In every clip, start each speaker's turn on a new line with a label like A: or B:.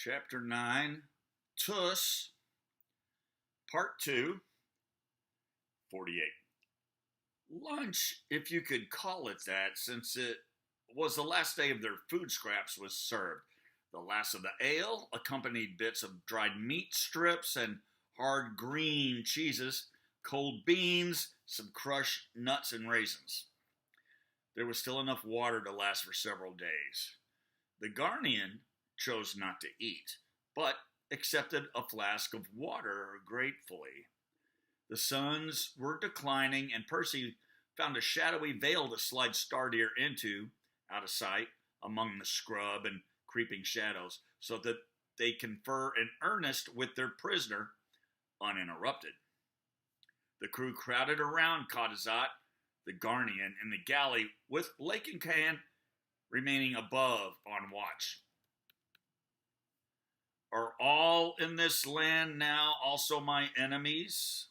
A: Chapter 9, TUUS, Part 2, 48. Lunch, if you could call it that, since it was the last day of their food scraps, was served. The last of the ale accompanied bits of dried meat strips and hard green cheeses, cold beans, some crushed nuts and raisins. There was still enough water to last for several days. The Gharnian chose not to eat, but accepted a flask of water gratefully. The suns were declining, and Percy found a shadowy veil to slide Stardeer into, out of sight, among the scrub and creeping shadows, so that they confer in earnest with their prisoner, uninterrupted. The crew crowded around Kadazat, the Gharnian, in the galley, with Lake and Can remaining above on watch. Are all in this land now also my enemies?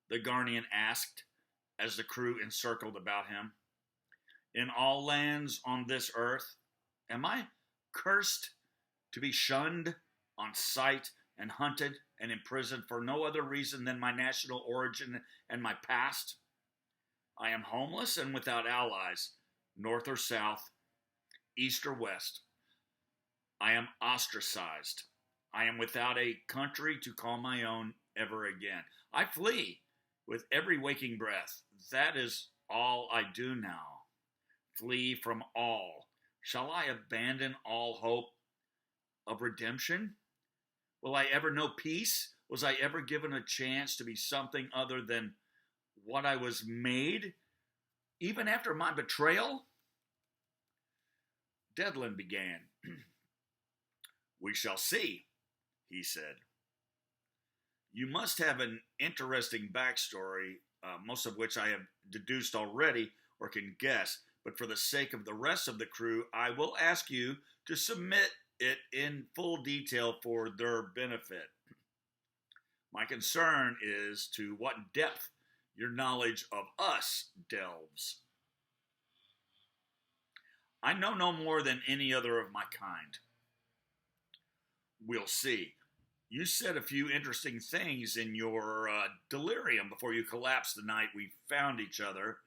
A: The Gharnian asked, as the crew encircled about him. In all lands on this earth, am I cursed to be shunned on sight and hunted and imprisoned for no other reason than my national origin and my past? I am homeless and without allies, north or south, east or west. I am ostracized. I am without a country to call my own ever again. I flee with every waking breath. That is all I do now. Flee from all. Shall I abandon all hope of redemption? Will I ever know peace? Was I ever given a chance to be something other than what I was made, even after my betrayal? Devlin began. We shall see, he said. You must have an interesting backstory, most of which I have deduced already or can guess, but for the sake of the rest of the crew, I will ask you to submit it in full detail for their benefit. My concern is to what depth your knowledge of us delves. I know no more than any other of my kind. We'll see. You said a few interesting things in your delirium before you collapsed the night we found each other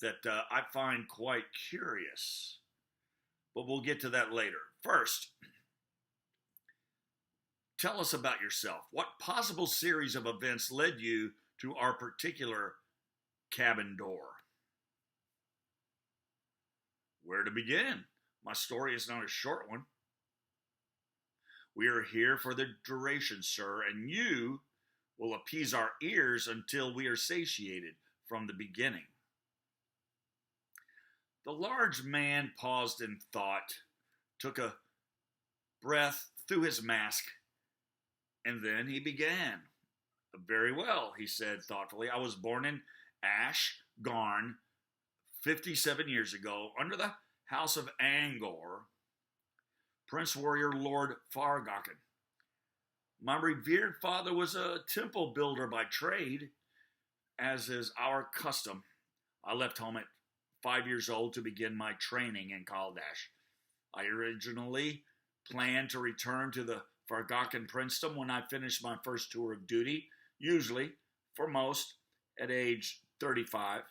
A: that I find quite curious. But we'll get to that later. First, tell us about yourself. What possible series of events led you to our particular cabin door? Where to begin? My story is not a short one. We are here for the duration, sir, and you will appease our ears until we are satiated from the beginning. The large man paused in thought, took a breath through his mask, and then he began. Very well, he said thoughtfully. I was born in Ash, Garn, 57 years ago, under the House of Angor, Prince Warrior Lord Fargaken. My revered father was a temple builder by trade, as is our custom. I left home at 5 years old to begin my training in Kaldash. I originally planned to return to the Fargaken princedom when I finished my first tour of duty, usually, for most, at age 35.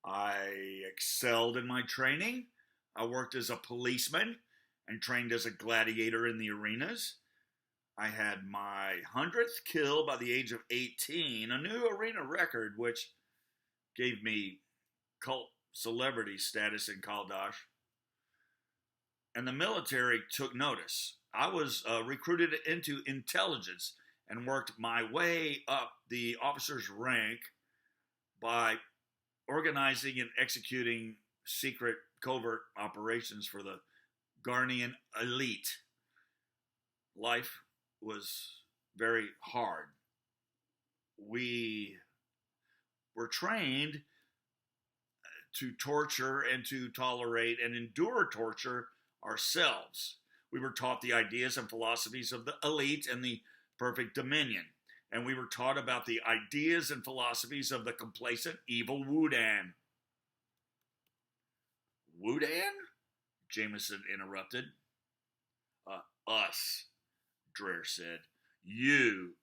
A: I excelled in my training. I worked as a policeman and trained as a gladiator in the arenas. I had my 100th kill by the age of 18, a new arena record which gave me cult celebrity status in Kaldash. And the military took notice. I was recruited into intelligence and worked my way up the officer's rank by organizing and executing secret covert operations for the Gharnian elite. Life was very hard. We were trained to torture and to tolerate and endure torture ourselves. We were taught the ideas and philosophies of the elite and the perfect dominion. And we were taught about the ideas and philosophies of the complacent, evil Wudan. Wudan? Jameson interrupted. Us, Dreher said. You,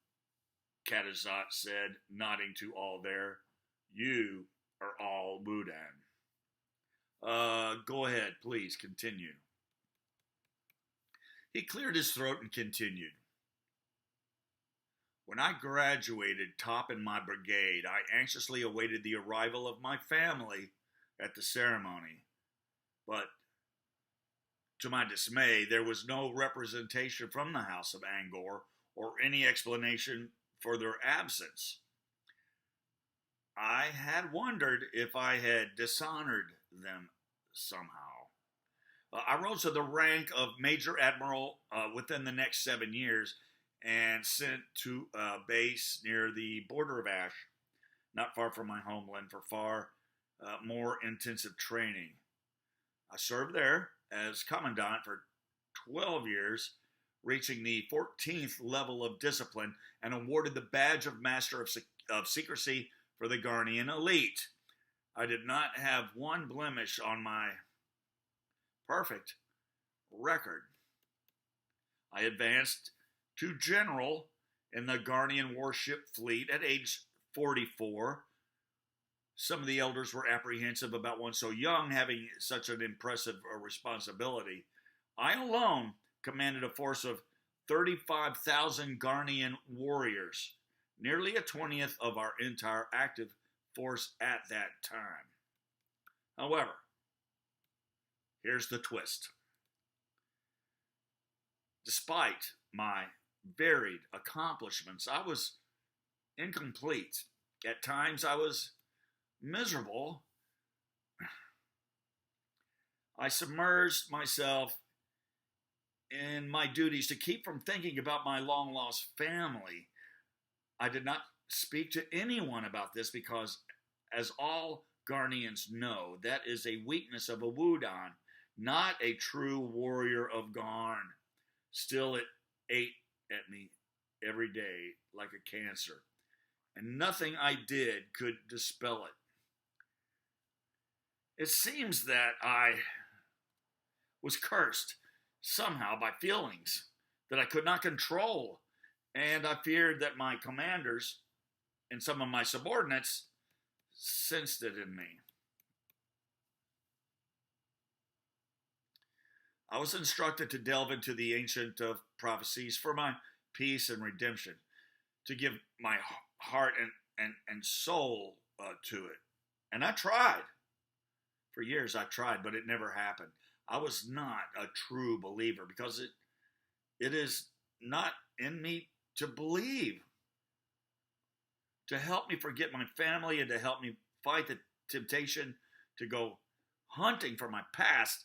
A: Katazat said, nodding to all there. You are all Wudan. Go ahead, please, continue. He cleared his throat and continued. When I graduated top in my brigade, I anxiously awaited the arrival of my family at the ceremony. But to my dismay, there was no representation from the House of Angor or any explanation for their absence. I had wondered if I had dishonored them somehow. I rose to the rank of Major Admiral within the next 7 years and sent to a base near the border of Ash, not far from my homeland, for far more intensive training. I served there as commandant for 12 years, reaching the 14th level of discipline and awarded the badge of Master of Secrecy for the Gharnian elite. I did not have one blemish on my perfect record. I advanced to general in the Gharnian warship fleet at age 44. Some of the elders were apprehensive about one so young having such an impressive responsibility. I alone commanded a force of 35,000 Gharnian warriors, nearly a 20th of our entire active force at that time. However, here's the twist. Despite my varied accomplishments, I was incomplete. At times, I was miserable. I submerged myself in my duties to keep from thinking about my long-lost family. I did not speak to anyone about this because, as all Gharnians know, that is a weakness of a Wudan, not a true warrior of Garn. Still, it ate at me every day like a cancer, and nothing I did could dispel it. It seems that I was cursed somehow by feelings that I could not control, and I feared that my commanders and some of my subordinates sensed it in me. I was instructed to delve into the ancient prophecies for my peace and redemption, to give my heart and soul to it. And I tried. For years I tried, but it never happened. I was not a true believer because it is not in me to believe. To help me forget my family and to help me fight the temptation to go hunting for my past,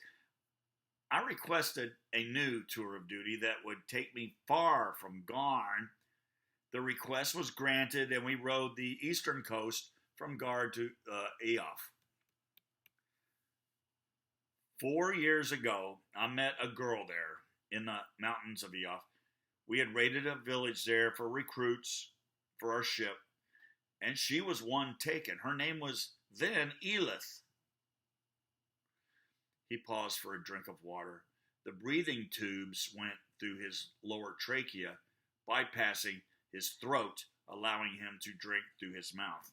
A: I requested a new tour of duty that would take me far from Garn. The request was granted, and we rode the eastern coast from Gar to Eof. 4 years ago, I met a girl there in the mountains of Eof. We had raided a village there for recruits for our ship, and she was one taken. Her name was then Elith. He paused for a drink of water. The breathing tubes went through his lower trachea, bypassing his throat, allowing him to drink through his mouth.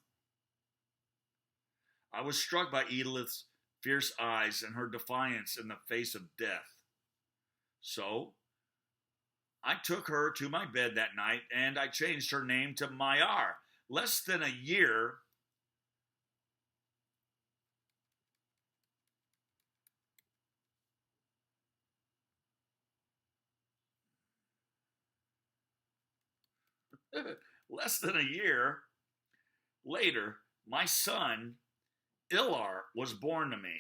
A: I was struck by Edith's fierce eyes and her defiance in the face of death. So, I took her to my bed that night, and I changed her name to Mayar. Less than a year later, my son, Ilar, was born to me.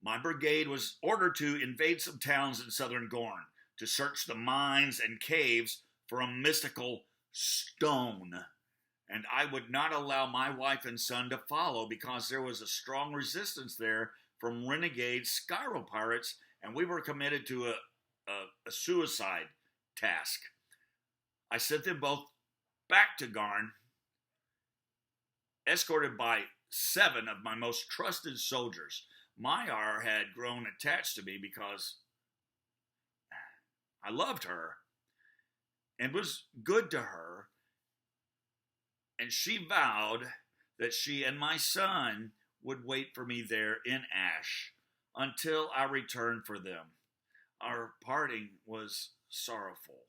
A: My brigade was ordered to invade some towns in southern Gorn to search the mines and caves for a mystical stone. And I would not allow my wife and son to follow because there was a strong resistance there from renegade Skyro pirates, and we were committed to a suicide task. I sent them both back to Garn, escorted by 7 of my most trusted soldiers. Mayar had grown attached to me because I loved her and was good to her, and she vowed that she and my son would wait for me there in Ash until I returned for them. Our parting was sorrowful.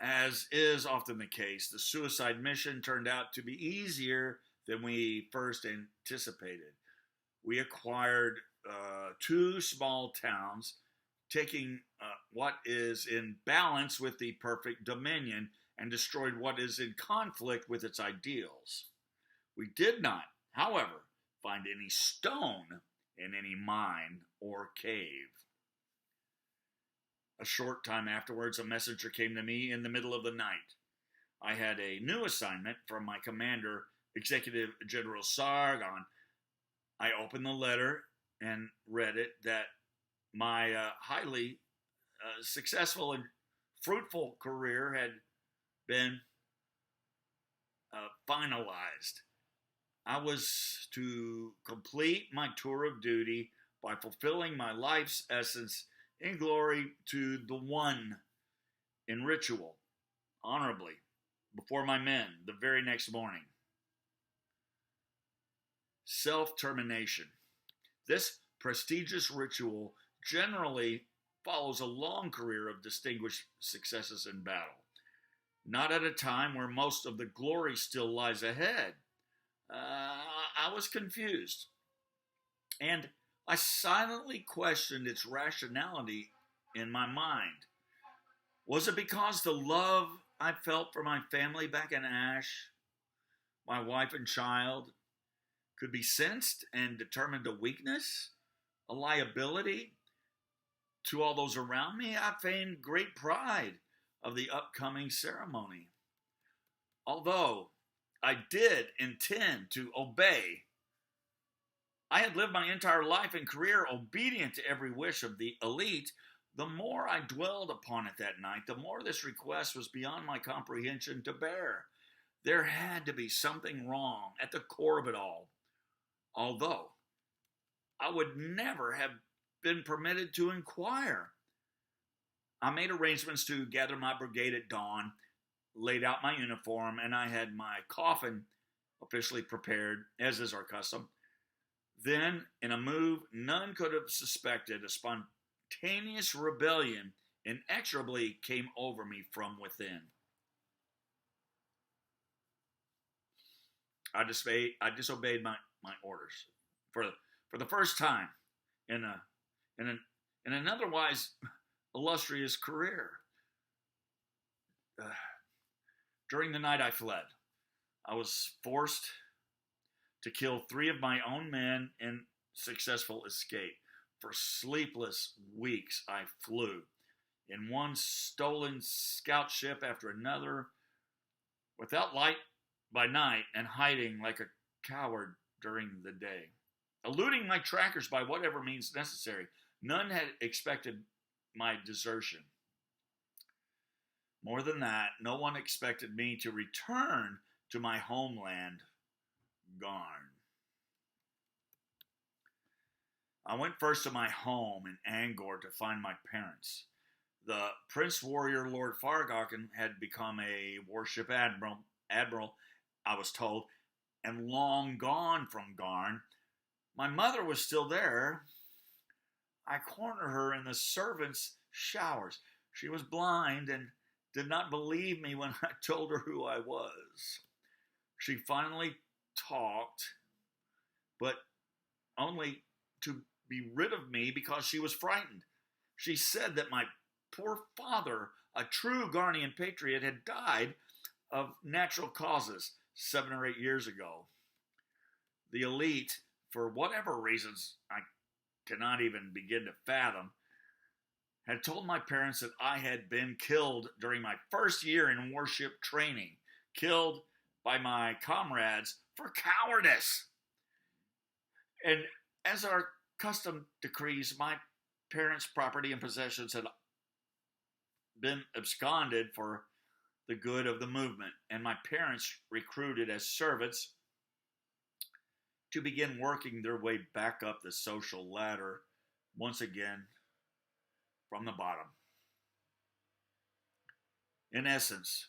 A: As is often the case, the suicide mission turned out to be easier than we first anticipated. We acquired two small towns, taking what is in balance with the perfect dominion and destroyed what is in conflict with its ideals. We did not, however, find any stone in any mine or cave. A short time afterwards, a messenger came to me in the middle of the night. I had a new assignment from my commander, Executive General Sargon. I opened the letter and read it that my highly successful and fruitful career had been finalized. I was to complete my tour of duty by fulfilling my life's essence in glory to the one in ritual, honorably, before my men the very next morning. Self-termination. This prestigious ritual generally follows a long career of distinguished successes in battle, not at a time where most of the glory still lies ahead. I was confused, and I silently questioned its rationality in my mind. Was it because the love I felt for my family back in Ash, my wife and child, could be sensed and determined a weakness, a liability to all those around me? I feigned great pride of the upcoming ceremony. Although I did intend to obey, I had lived my entire life and career obedient to every wish of the elite. The more I dwelled upon it that night, the more this request was beyond my comprehension to bear. There had to be something wrong at the core of it all, although I would never have been permitted to inquire. I made arrangements to gather my brigade at dawn, laid out my uniform, and I had my coffin officially prepared, as is our custom. Then, in a move none could have suspected, a spontaneous rebellion inexorably came over me from within. I disobeyed my orders for the first time in an otherwise illustrious career. During the night I fled. I was forced to kill 3 of my own men in successful escape. For sleepless weeks I flew in one stolen scout ship after another, without light by night and hiding like a coward during the day, eluding my trackers by whatever means necessary. None had expected my desertion. More than that, no one expected me to return to my homeland, Gharn. I went first to my home in Angor to find my parents. The Prince Warrior Lord Farghaken had become a warship admiral, I was told, and long gone from Gharn. My mother was still there. I cornered her in the servants' showers. She was blind and did not believe me when I told her who I was. She finally talked, but only to be rid of me because she was frightened. She said that my poor father, a true Gharnian patriot, had died of natural causes 7 or 8 years ago. The elite, for whatever reasons I cannot even begin to fathom, had told my parents that I had been killed during my first year in warship training, killed by my comrades for cowardice. And as our custom decrees, my parents' property and possessions had been absconded for the good of the movement, and my parents recruited as servants to begin working their way back up the social ladder once again from the bottom. In essence,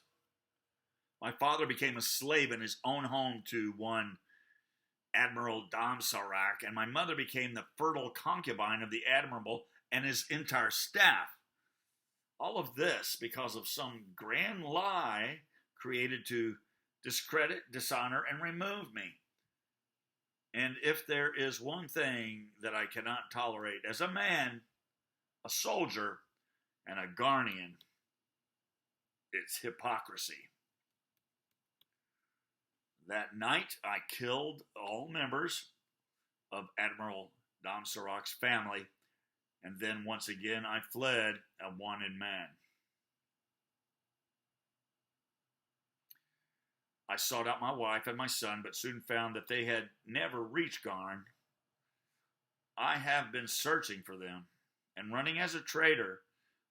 A: my father became a slave in his own home to one Admiral Damsarak, and my mother became the fertile concubine of the admiral and his entire staff. All of this because of some grand lie created to discredit, dishonor, and remove me. And if there is one thing that I cannot tolerate as a man, a soldier, and a Gharnian, it's hypocrisy. That night, I killed all members of Admiral Damsarak's family, and then once again I fled a wanted man. I sought out my wife and my son, but soon found that they had never reached Gharn. I have been searching for them and running as a traitor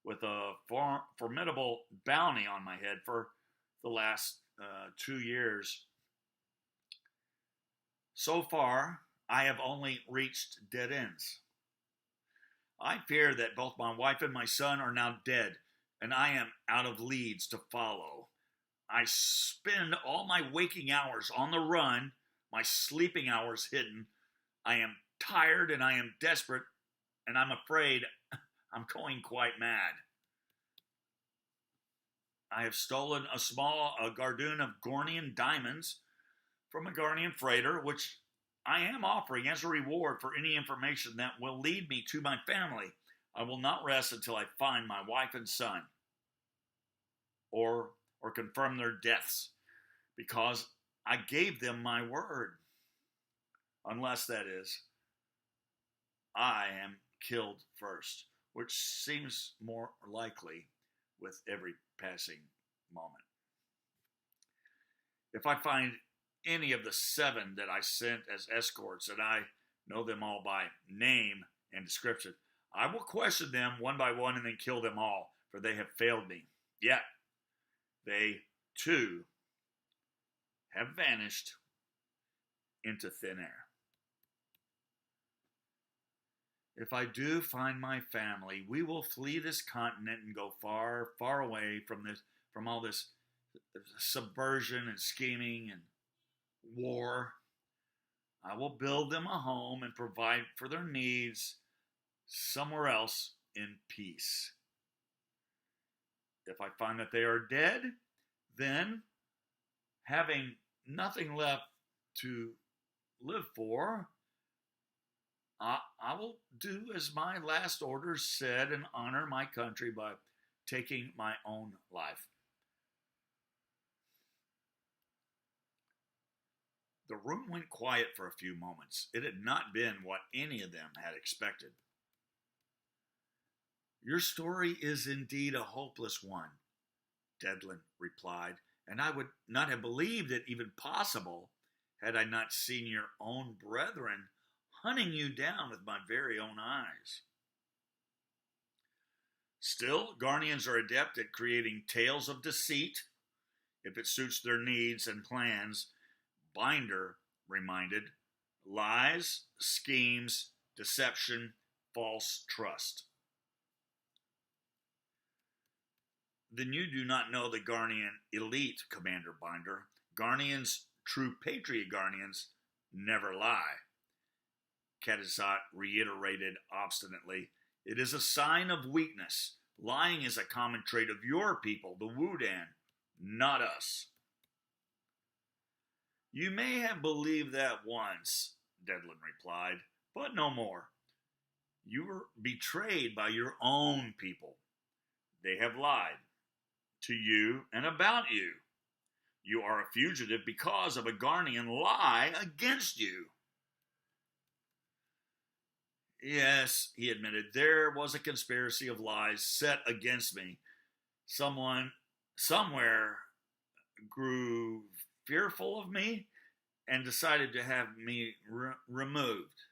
A: with a formidable bounty on my head for the last 2 years. So far, I have only reached dead ends. I fear that both my wife and my son are now dead, and I am out of leads to follow. I spend all my waking hours on the run, my sleeping hours hidden. I am tired and I am desperate, and I'm afraid I'm going quite mad. I have stolen a small guerdon of Gharnian diamonds from a Gharnian freighter, which I am offering as a reward for any information that will lead me to my family. I will not rest until I find my wife and son, or confirm their deaths, because I gave them my word. Unless, that is, I am killed first, which seems more likely with every passing moment. If I find any of the 7 that I sent as escorts, and I know them all by name and description, I will question them one by one and then kill them all, for they have failed me. Yet, they, too, have vanished into thin air. If I do find my family, we will flee this continent and go far, far away from all this subversion and scheming and war. I will build them a home and provide for their needs somewhere else in peace. If I find that they are dead, then, having nothing left to live for, I will do as my last orders said and honor my country by taking my own life. The room went quiet for a few moments. It had not been what any of them had expected. Your story is indeed a hopeless one, Dedlin replied, and I would not have believed it even possible had I not seen your own brethren hunting you down with my very own eyes. Still, Gharnians are adept at creating tales of deceit if it suits their needs and plans. Binder reminded: lies, schemes, deception, false trust. Then you do not know the Gharnian elite, Commander Binder. Gharnians, true patriot Gharnians, never lie. Kadazat reiterated obstinately. It is a sign of weakness. Lying is a common trait of your people, the Wudan, not us. You may have believed that once, Dedlin replied, but no more. You were betrayed by your own people. They have lied to you and about you. You are a fugitive because of a Gharnian lie against you. Yes, he admitted, there was a conspiracy of lies set against me. Someone, somewhere, grew fearful of me and decided to have me removed.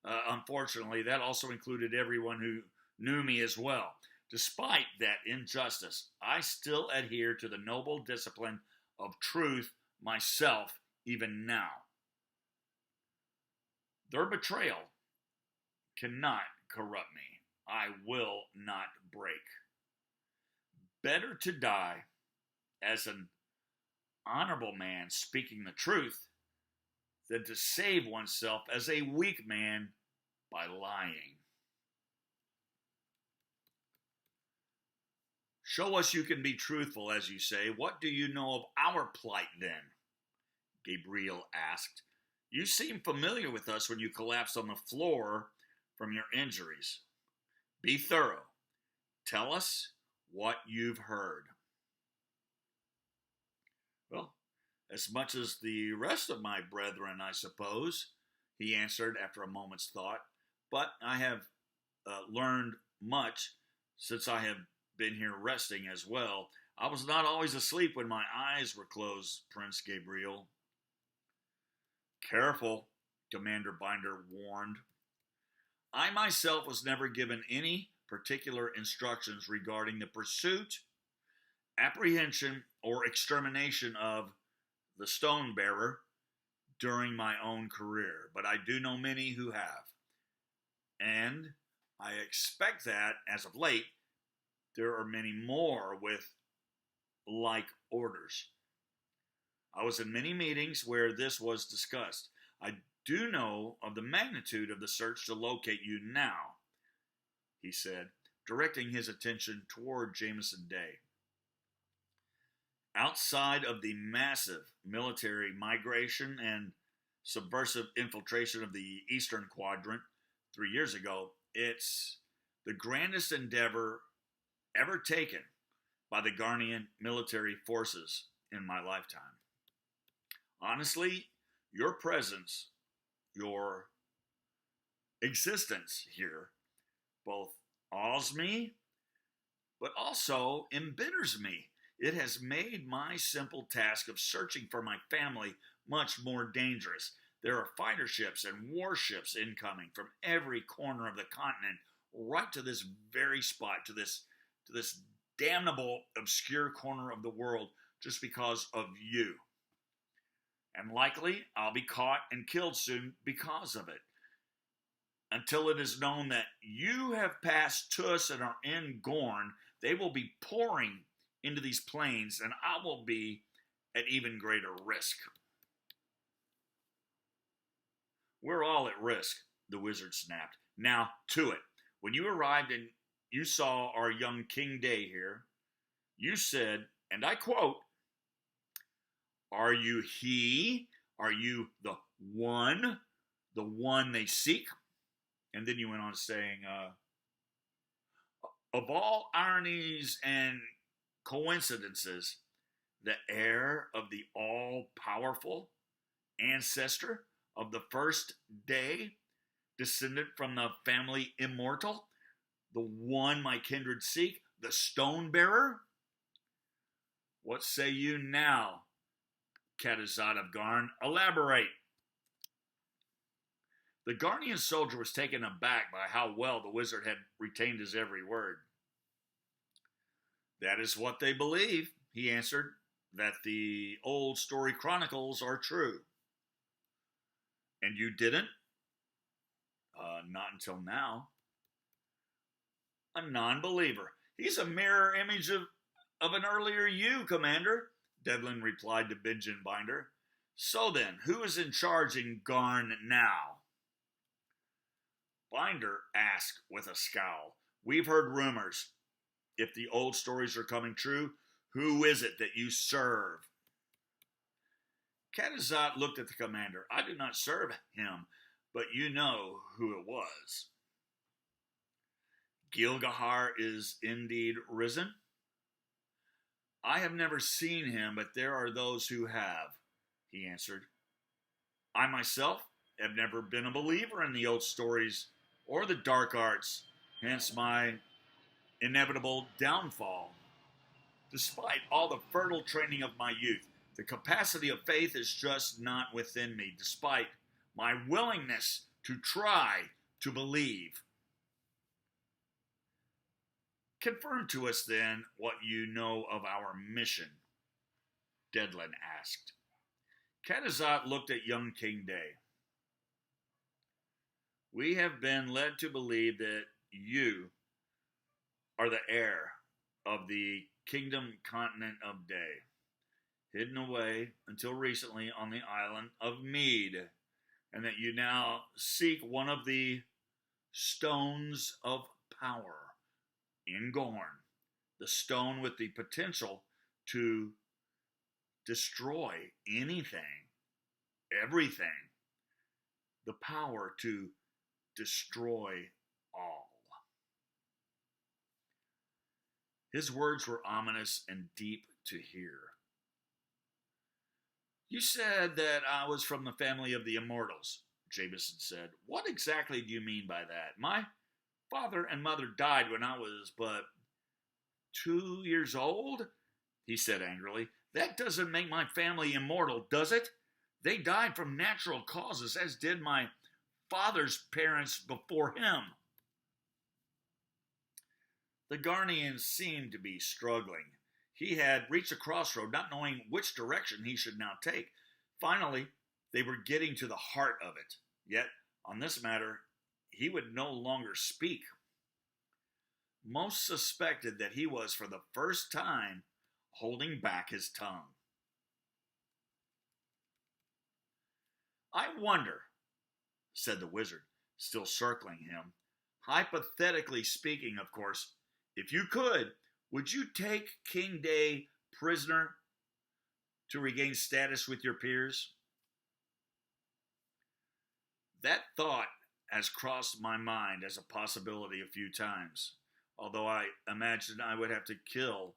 A: Unfortunately, that also included everyone who knew me as well. Despite that injustice, I still adhere to the noble discipline of truth myself, even now. Their betrayal cannot corrupt me. I will not break. Better to die as an honorable man speaking the truth than to save oneself as a weak man by lying. Show us you can be truthful, as you say. What do you know of our plight, then? Gabriel asked. You seem familiar with us when you collapsed on the floor from your injuries. Be thorough. Tell us what you've heard. Well, as much as the rest of my brethren, I suppose, he answered after a moment's thought. But I have learned much since I have been here resting as well. I was not always asleep when my eyes were closed, Prince Gabriel. Careful, Commander Binder warned. I myself was never given any particular instructions regarding the pursuit, apprehension, or extermination of the stone bearer during my own career, but I do know many who have. And I expect that, as of late, there are many more with like orders. I was in many meetings where this was discussed. I do know of the magnitude of the search to locate you now, he said, directing his attention toward Jameson Day. Outside of the massive military migration and subversive infiltration of the Eastern Quadrant 3 years ago, it's the grandest endeavor ever taken by the Gharnian military forces in my lifetime. Honestly, your presence, your existence here, both awes me, but also embitters me. It has made my simple task of searching for my family much more dangerous. There are fighter ships and warships incoming from every corner of the continent, right to this very spot, to this damnable, obscure corner of the world, just because of you. And likely, I'll be caught and killed soon because of it. Until it is known that you have passed TUUS and are in Gorn, they will be pouring into these plains, and I will be at even greater risk. We're all at risk, the wizard snapped. Now, to it. When you arrived and you saw our young King Day here, you said, and I quote, "Are you he? Are you the one they seek?" And then you went on saying, of all ironies and coincidences, the heir of the all-powerful ancestor of the first day, descendant from the family immortal, the one my kindred seek, the stone bearer? What say you now, Catazad of Garn? Elaborate. The Gharnian soldier was taken aback by how well the wizard had retained his every word. That is what they believe, he answered, that the old story chronicles are true. And you didn't? Not until now. A non-believer. He's a mirror image of an earlier you, Commander, Devlin replied to Benjamin Binder. So then, who is in charge in Garn now? Binder asked with a scowl. We've heard rumors. If the old stories are coming true, who is it that you serve? Catazad looked at the commander. I do not serve him, but you know who it was. Gilgahar is indeed risen? I have never seen him, but there are those who have, he answered. I myself have never been a believer in the old stories or the dark arts, hence my inevitable downfall. Despite all the fertile training of my youth, the capacity of faith is just not within me, despite my willingness to try to believe. Confirm to us, then, what you know of our mission, Devlin asked. Catazad looked at young King Day. We have been led to believe that you are the heir of the kingdom continent of day, hidden away until recently on the island of Mead, and that you now seek one of the stones of power in Gorn, the stone with the potential to destroy anything, everything, the power to destroy all. His words were ominous and deep to hear. You said that I was from the family of the immortals, Jameson said. What exactly do you mean by that? My father and mother died when I was but 2 years old, he said angrily. That doesn't make my family immortal, does it? They died from natural causes, as did my father's parents before him. The Gharnian seemed to be struggling. He had reached a crossroad, not knowing which direction he should now take. Finally, they were getting to the heart of it. Yet, on this matter, he would no longer speak. Most suspected that he was, for the first time, holding back his tongue. I wonder, said the wizard, still circling him, hypothetically speaking, of course, if you could, would you take King Day prisoner to regain status with your peers? That thought has crossed my mind as a possibility a few times, although I imagined I would have to kill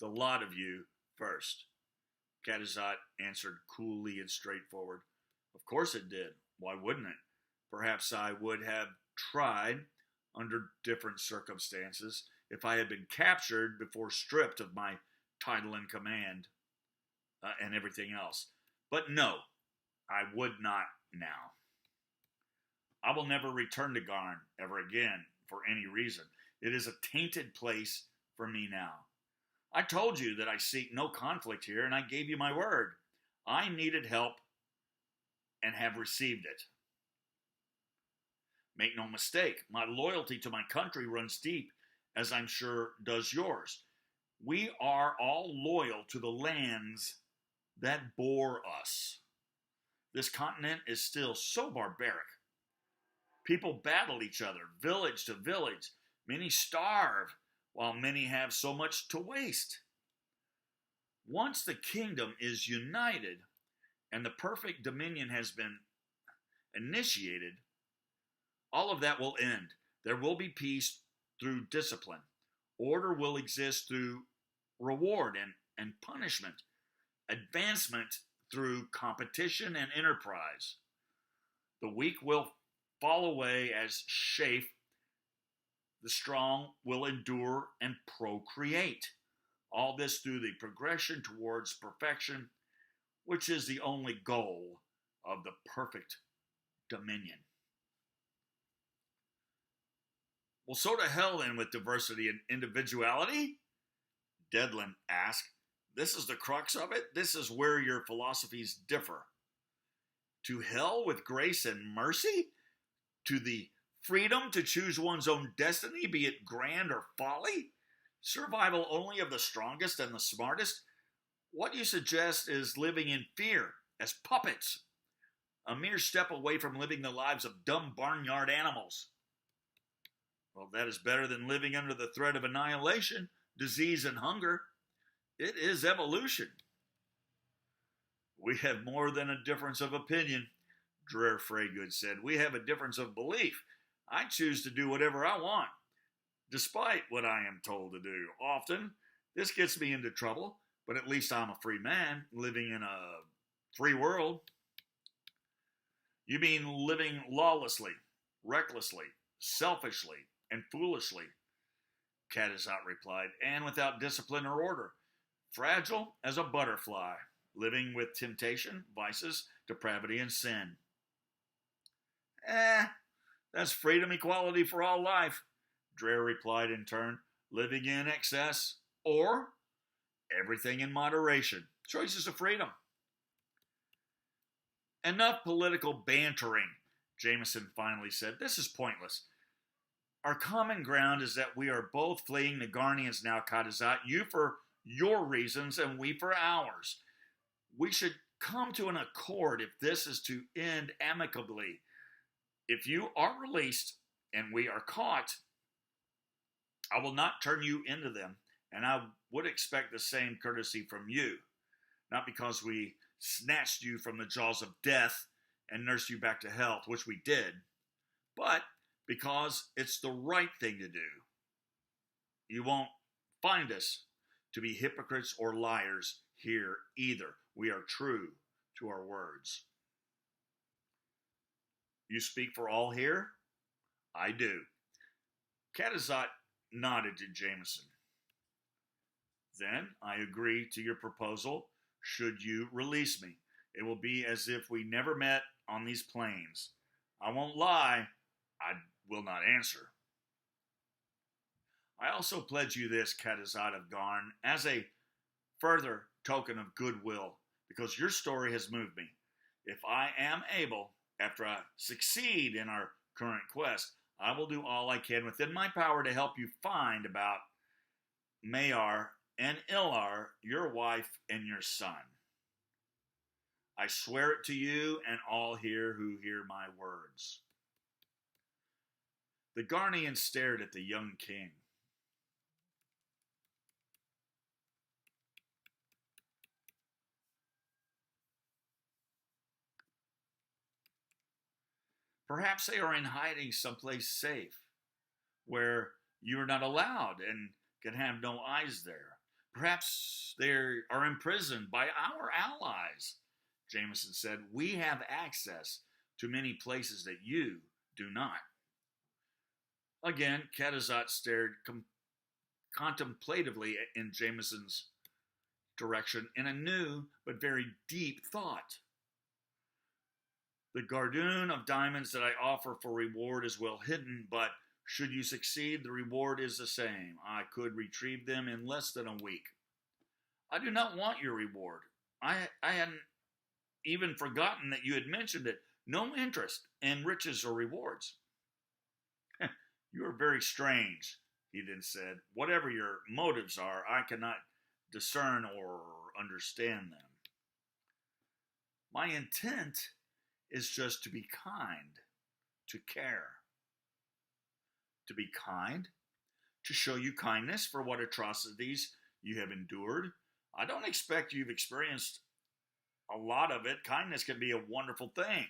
A: the lot of you first. Cadizot answered coolly and straightforward. Of course it did. Why wouldn't it? Perhaps I would have tried under different circumstances if I had been captured before stripped of my title and command and everything else. But no, I would not now. I will never return to Garn ever again for any reason. It is a tainted place for me now. I told you that I seek no conflict here, and I gave you my word. I needed help and have received it. Make no mistake, my loyalty to my country runs deep, as I'm sure does yours. We are all loyal to the lands that bore us. This continent is still so barbaric. People battle each other, village to village. Many starve, while many have so much to waste. Once the kingdom is united and the perfect dominion has been initiated, all of that will end. There will be peace through discipline. Order will exist through reward and punishment. Advancement through competition and enterprise. The weak will fall away as chaff. The strong will endure and procreate. All this through the progression towards perfection, which is the only goal of the perfect dominion. Well, so to hell then with diversity and individuality? Dedlin asked. This is the crux of it? This is where your philosophies differ. To hell with grace and mercy? To the freedom to choose one's own destiny, be it grand or folly? Survival only of the strongest and the smartest? What you suggest is living in fear, as puppets. A mere step away from living the lives of dumb barnyard animals. Well, that is better than living under the threat of annihilation, disease, and hunger. It is evolution. We have more than a difference of opinion, Dreher Freygood said. We have a difference of belief. I choose to do whatever I want, despite what I am told to do. Often, this gets me into trouble, but at least I'm a free man living in a free world. You mean living lawlessly, recklessly, selfishly, and foolishly, Cadizot replied, and without discipline or order, fragile as a butterfly, living with temptation, vices, depravity, and sin. That's freedom, equality for all life, Dreher replied in turn, living in excess, or everything in moderation. Choices of freedom. Enough political bantering, Jameson finally said. This is pointless. Our common ground is that we are both fleeing the Gharnians now, Kadazat, you for your reasons and we for ours. We should come to an accord if this is to end amicably. If you are released and we are caught, I will not turn you into them, and I would expect the same courtesy from you, not because we snatched you from the jaws of death and nursed you back to health, which we did, but because it's the right thing to do. You won't find us to be hypocrites or liars here either. We are true to our words. You speak for all here? I do. Kadazat nodded to Jameson. Then I agree to your proposal should you release me. It will be as if we never met on these plains. I won't lie, I will not answer. I also pledge you this, Kadazat of Gharn, as a further token of goodwill, because your story has moved me. If I am able, after I succeed in our current quest, I will do all I can within my power to help you find about Mayar and Ilar, your wife and your son. I swear it to you and all here who hear my words. The Gharnian stared at the young king. Perhaps they are in hiding someplace safe, where you are not allowed and can have no eyes there. Perhaps they are imprisoned by our allies, Jameson said. We have access to many places that you do not. Again, Kadazat stared contemplatively in Jameson's direction in a new but very deep thought. The guerdon of diamonds that I offer for reward is well hidden, but should you succeed, the reward is the same. I could retrieve them in less than a week. I do not want your reward. I hadn't even forgotten that you had mentioned it. No interest in riches or rewards. You are very strange, he then said. Whatever your motives are, I cannot discern or understand them. My intent is just to be kind, to care. To be kind, to show you kindness for what atrocities you have endured. I don't expect you've experienced a lot of it. Kindness can be a wonderful thing.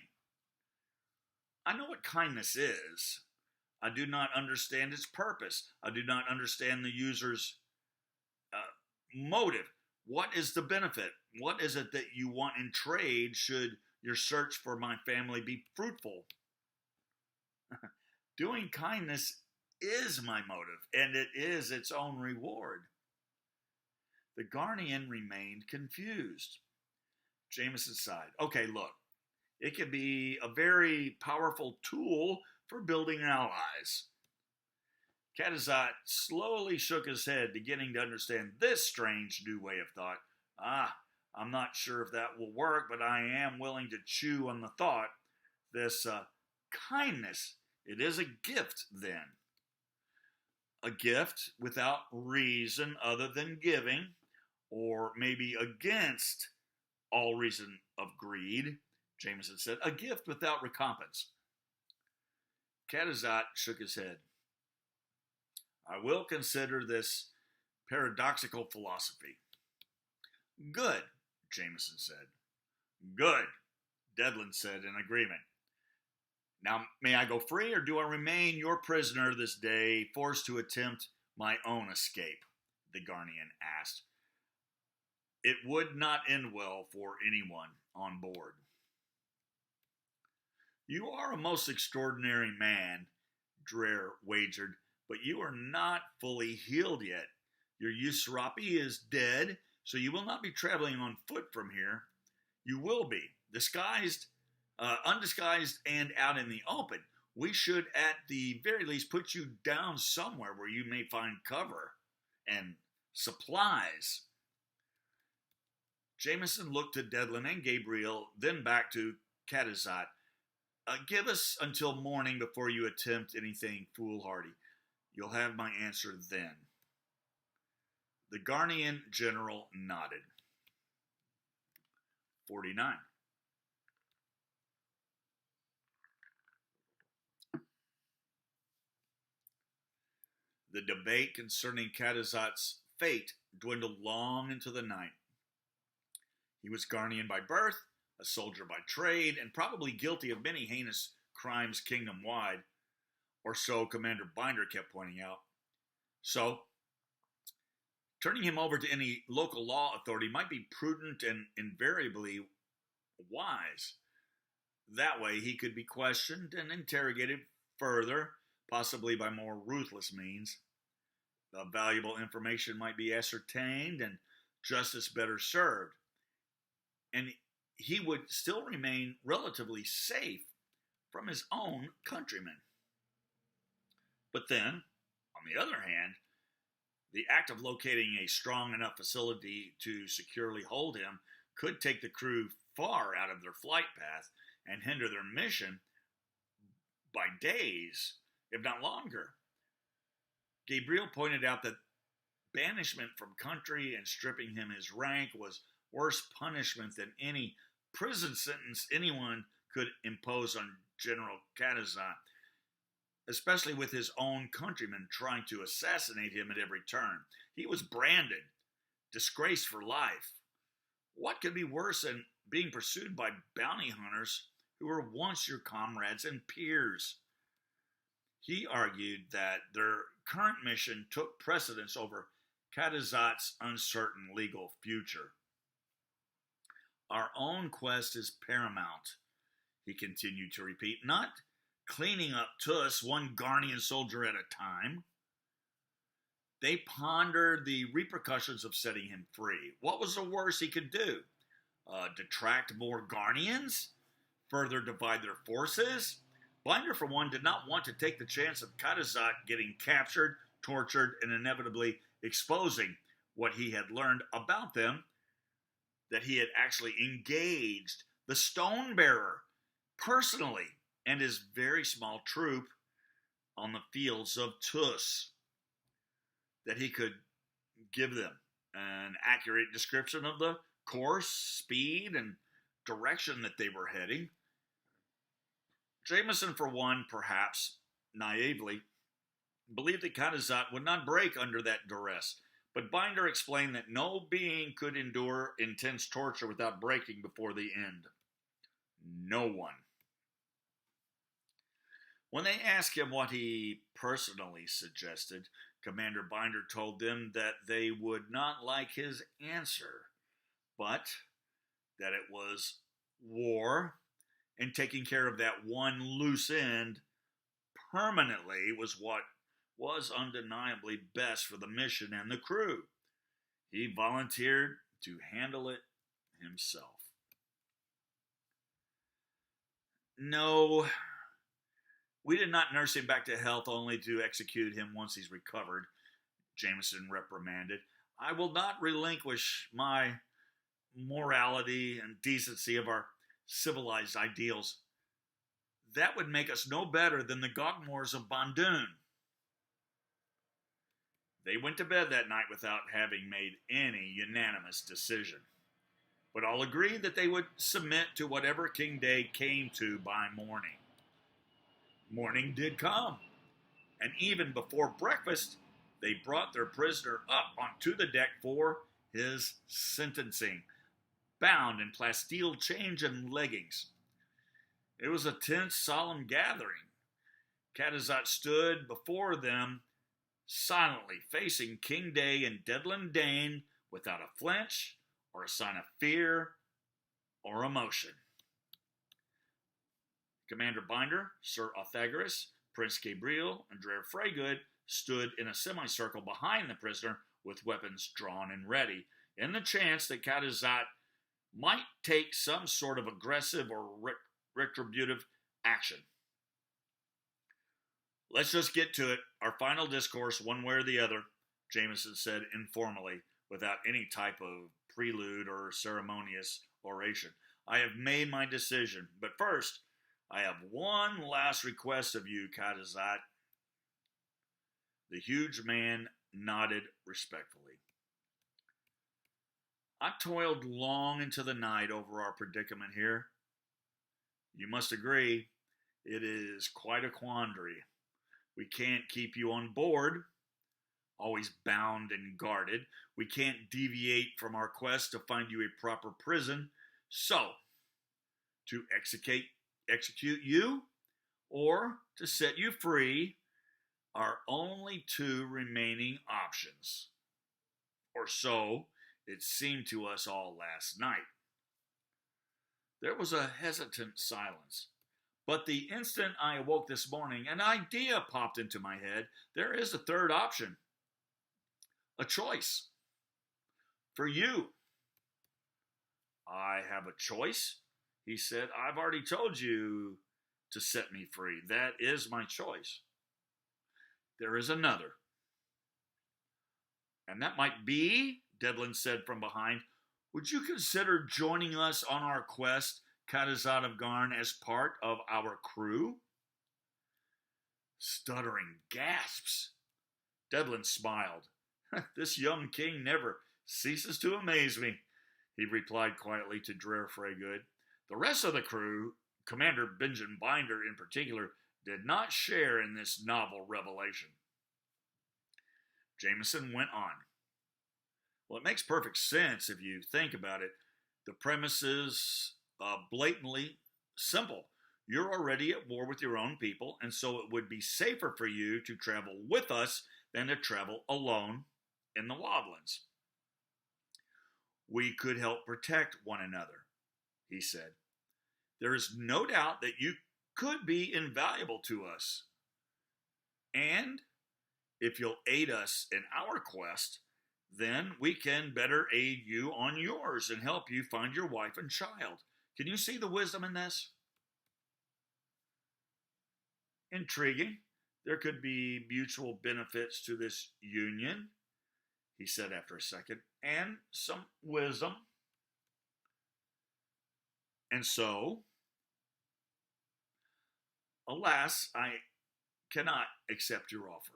A: I know what kindness is. I do not understand its purpose. I do not understand the user's motive. What is the benefit? What is it that you want in trade should your search for my family be fruitful? Doing kindness is my motive, and it is its own reward. The Gharnian remained confused. Jameson sighed. Okay, look, it can be a very powerful tool for building allies. Kadazat slowly shook his head, beginning to understand this strange new way of thought. I'm not sure if that will work, but I am willing to chew on the thought. This kindness, it is a gift then. A gift without reason other than giving, or maybe against all reason of greed, Jameson said. A gift without recompense. Kadazat shook his head. I will consider this paradoxical philosophy. Good, Jameson said. Good, Devlin said in agreement. Now, may I go free, or do I remain your prisoner this day, forced to attempt my own escape? The Gharnian asked. It would not end well for anyone on board. You are a most extraordinary man, Dreher wagered, but you are not fully healed yet. Your Usurapi is dead, so you will not be traveling on foot from here. You will be, undisguised and out in the open. We should at the very least put you down somewhere where you may find cover and supplies. Jameson looked to Devlin and Gabriel, then back to Kadazat. Give us until morning before you attempt anything foolhardy. You'll have my answer then." The Gharnian general nodded. 49. The debate concerning Cadizat's fate dwindled long into the night. He was Gharnian by birth, a soldier by trade, and probably guilty of many heinous crimes kingdom-wide, or so Commander Binder kept pointing out. So, turning him over to any local law authority might be prudent and invariably wise. That way he could be questioned and interrogated further, possibly by more ruthless means. The valuable information might be ascertained and justice better served. And he would still remain relatively safe from his own countrymen. But then, on the other hand, the act of locating a strong enough facility to securely hold him could take the crew far out of their flight path and hinder their mission by days, if not longer. Gabriel pointed out that banishment from country and stripping him his rank was worse punishment than any prison sentence anyone could impose on General Cadizat, especially with his own countrymen trying to assassinate him at every turn. He was branded, disgraced for life. What could be worse than being pursued by bounty hunters who were once your comrades and peers? He argued that their current mission took precedence over Cadizat's uncertain legal future. Our own quest is paramount, he continued to repeat, not cleaning up TUUS one Gharnian soldier at a time. They pondered the repercussions of setting him free. What was the worst he could do? Detract more Gharnians? Further divide their forces? Binder, for one, did not want to take the chance of Cadizat getting captured, tortured, and inevitably exposing what he had learned about them, that he had actually engaged the stone bearer personally and his very small troop on the fields of TUUS, that he could give them an accurate description of the course, speed, and direction that they were heading. Jameson, for one, perhaps naively, believed that Cadizat would not break under that duress, but Binder explained that no being could endure intense torture without breaking before the end. No one. When they asked him what he personally suggested, Commander Binder told them that they would not like his answer, but that it was war, and taking care of that one loose end permanently was what was undeniably best for the mission and the crew. He volunteered to handle it himself. No, we did not nurse him back to health only to execute him once he's recovered, Jameson reprimanded. I will not relinquish my morality and decency of our civilized ideals. That would make us no better than the Gogmores of Bandoon. They went to bed that night without having made any unanimous decision, but all agreed that they would submit to whatever King Day came to by morning. Morning did come, and even before breakfast, they brought their prisoner up onto the deck for his sentencing, bound in plasteel chains and leggings. It was a tense, solemn gathering. Cadizat stood before them, silently facing King Day and Deadland Dane without a flinch or a sign of fear or emotion. Commander Binder, Sir Authegarus, Prince Gabriel, and Drer Freygood stood in a semicircle behind the prisoner with weapons drawn and ready, in the chance that Cadizat might take some sort of aggressive or retributive action. Let's just get to it. Our final discourse, one way or the other, Jameson said informally, without any type of prelude or ceremonious oration. I have made my decision, but first, I have one last request of you, Cadizat. The huge man nodded respectfully. I've toiled long into the night over our predicament here. You must agree, it is quite a quandary. We can't keep you on board, always bound and guarded. We can't deviate from our quest to find you a proper prison. So, to execute you or to set you free are only two remaining options. Or so it seemed to us all last night. There was a hesitant silence. But the instant I awoke this morning, an idea popped into my head. There is a third option. A choice. For you. I have a choice? He said. I've already told you to set me free. That is my choice. There is another. And that might be, Devlin said from behind, would you consider joining us on our quest, Katazat of Garn, as part of our crew? Stuttering gasps. Devlin smiled. This young king never ceases to amaze me, he replied quietly to Dreher Freygood. The rest of the crew, Commander Benjamin Binder in particular, did not share in this novel revelation. Jameson went on. Well, it makes perfect sense if you think about it. The premise is blatantly simple. You're already at war with your own people, and so it would be safer for you to travel with us than to travel alone in the wildlands. We could help protect one another, he said. There is no doubt that you could be invaluable to us. And if you'll aid us in our quest, then we can better aid you on yours and help you find your wife and child. Can you see the wisdom in this? Intriguing. There could be mutual benefits to this union, he said after a second, and some wisdom. And so, alas, I cannot accept your offer.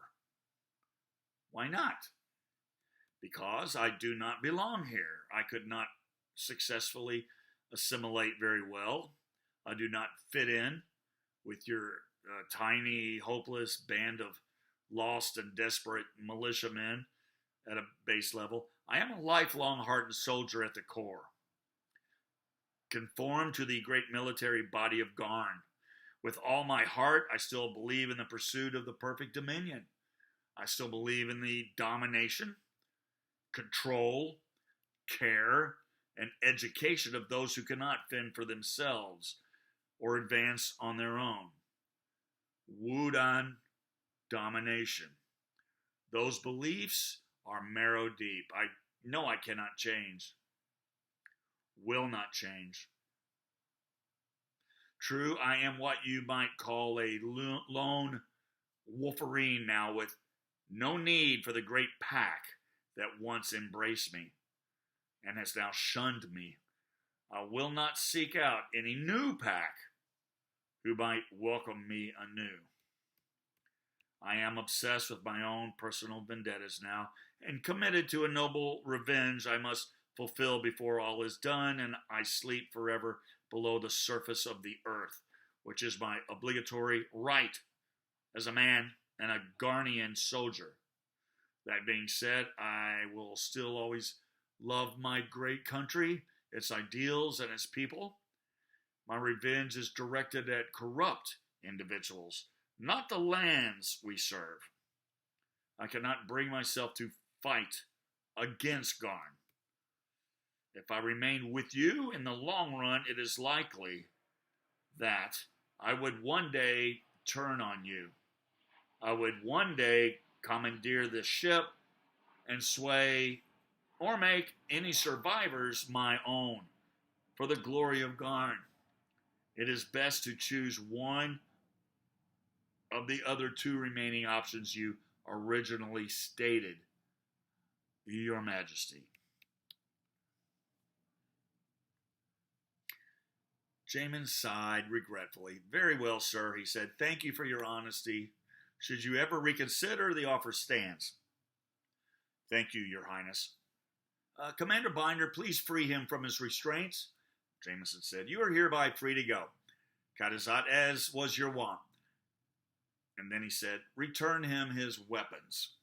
A: Why not? Because I do not belong here. I could not successfully assimilate very well. I do not fit in with your tiny, hopeless band of lost and desperate militiamen at a base level. I am a lifelong hardened soldier at the core. Conform to the great military body of Garn. With all my heart, I still believe in the pursuit of the perfect dominion. I still believe in the domination, control, care, and education of those who cannot fend for themselves or advance on their own. Wudan domination. Those beliefs are marrow deep. I know I cannot change. Will not change. True, I am what you might call a lone wolverine now, with no need for the great pack that once embraced me and has now shunned me. I will not seek out any new pack who might welcome me anew. I am obsessed with my own personal vendettas now, and committed to a noble revenge I must fulfill before all is done and I sleep forever below the surface of the earth, which is my obligatory right as a man and a Gharnian soldier. That being said, I will still always love my great country, its ideals, and its people. My revenge is directed at corrupt individuals, not the lands we serve. I cannot bring myself to fight against Garn. If I remain with you in the long run, it is likely that I would one day turn on you. I would one day commandeer this ship and sway or make any survivors my own for the glory of Garn. It is best to choose one of the other two remaining options you originally stated, Your Majesty. Jamin sighed regretfully. Very well, sir, he said. Thank you for your honesty. Should you ever reconsider, the offer stands. Thank you, Your Highness. Commander Binder, please free him from his restraints. Jameson said, You are hereby free to go. Cadizat, as was your wont. And then he said, Return him his weapons.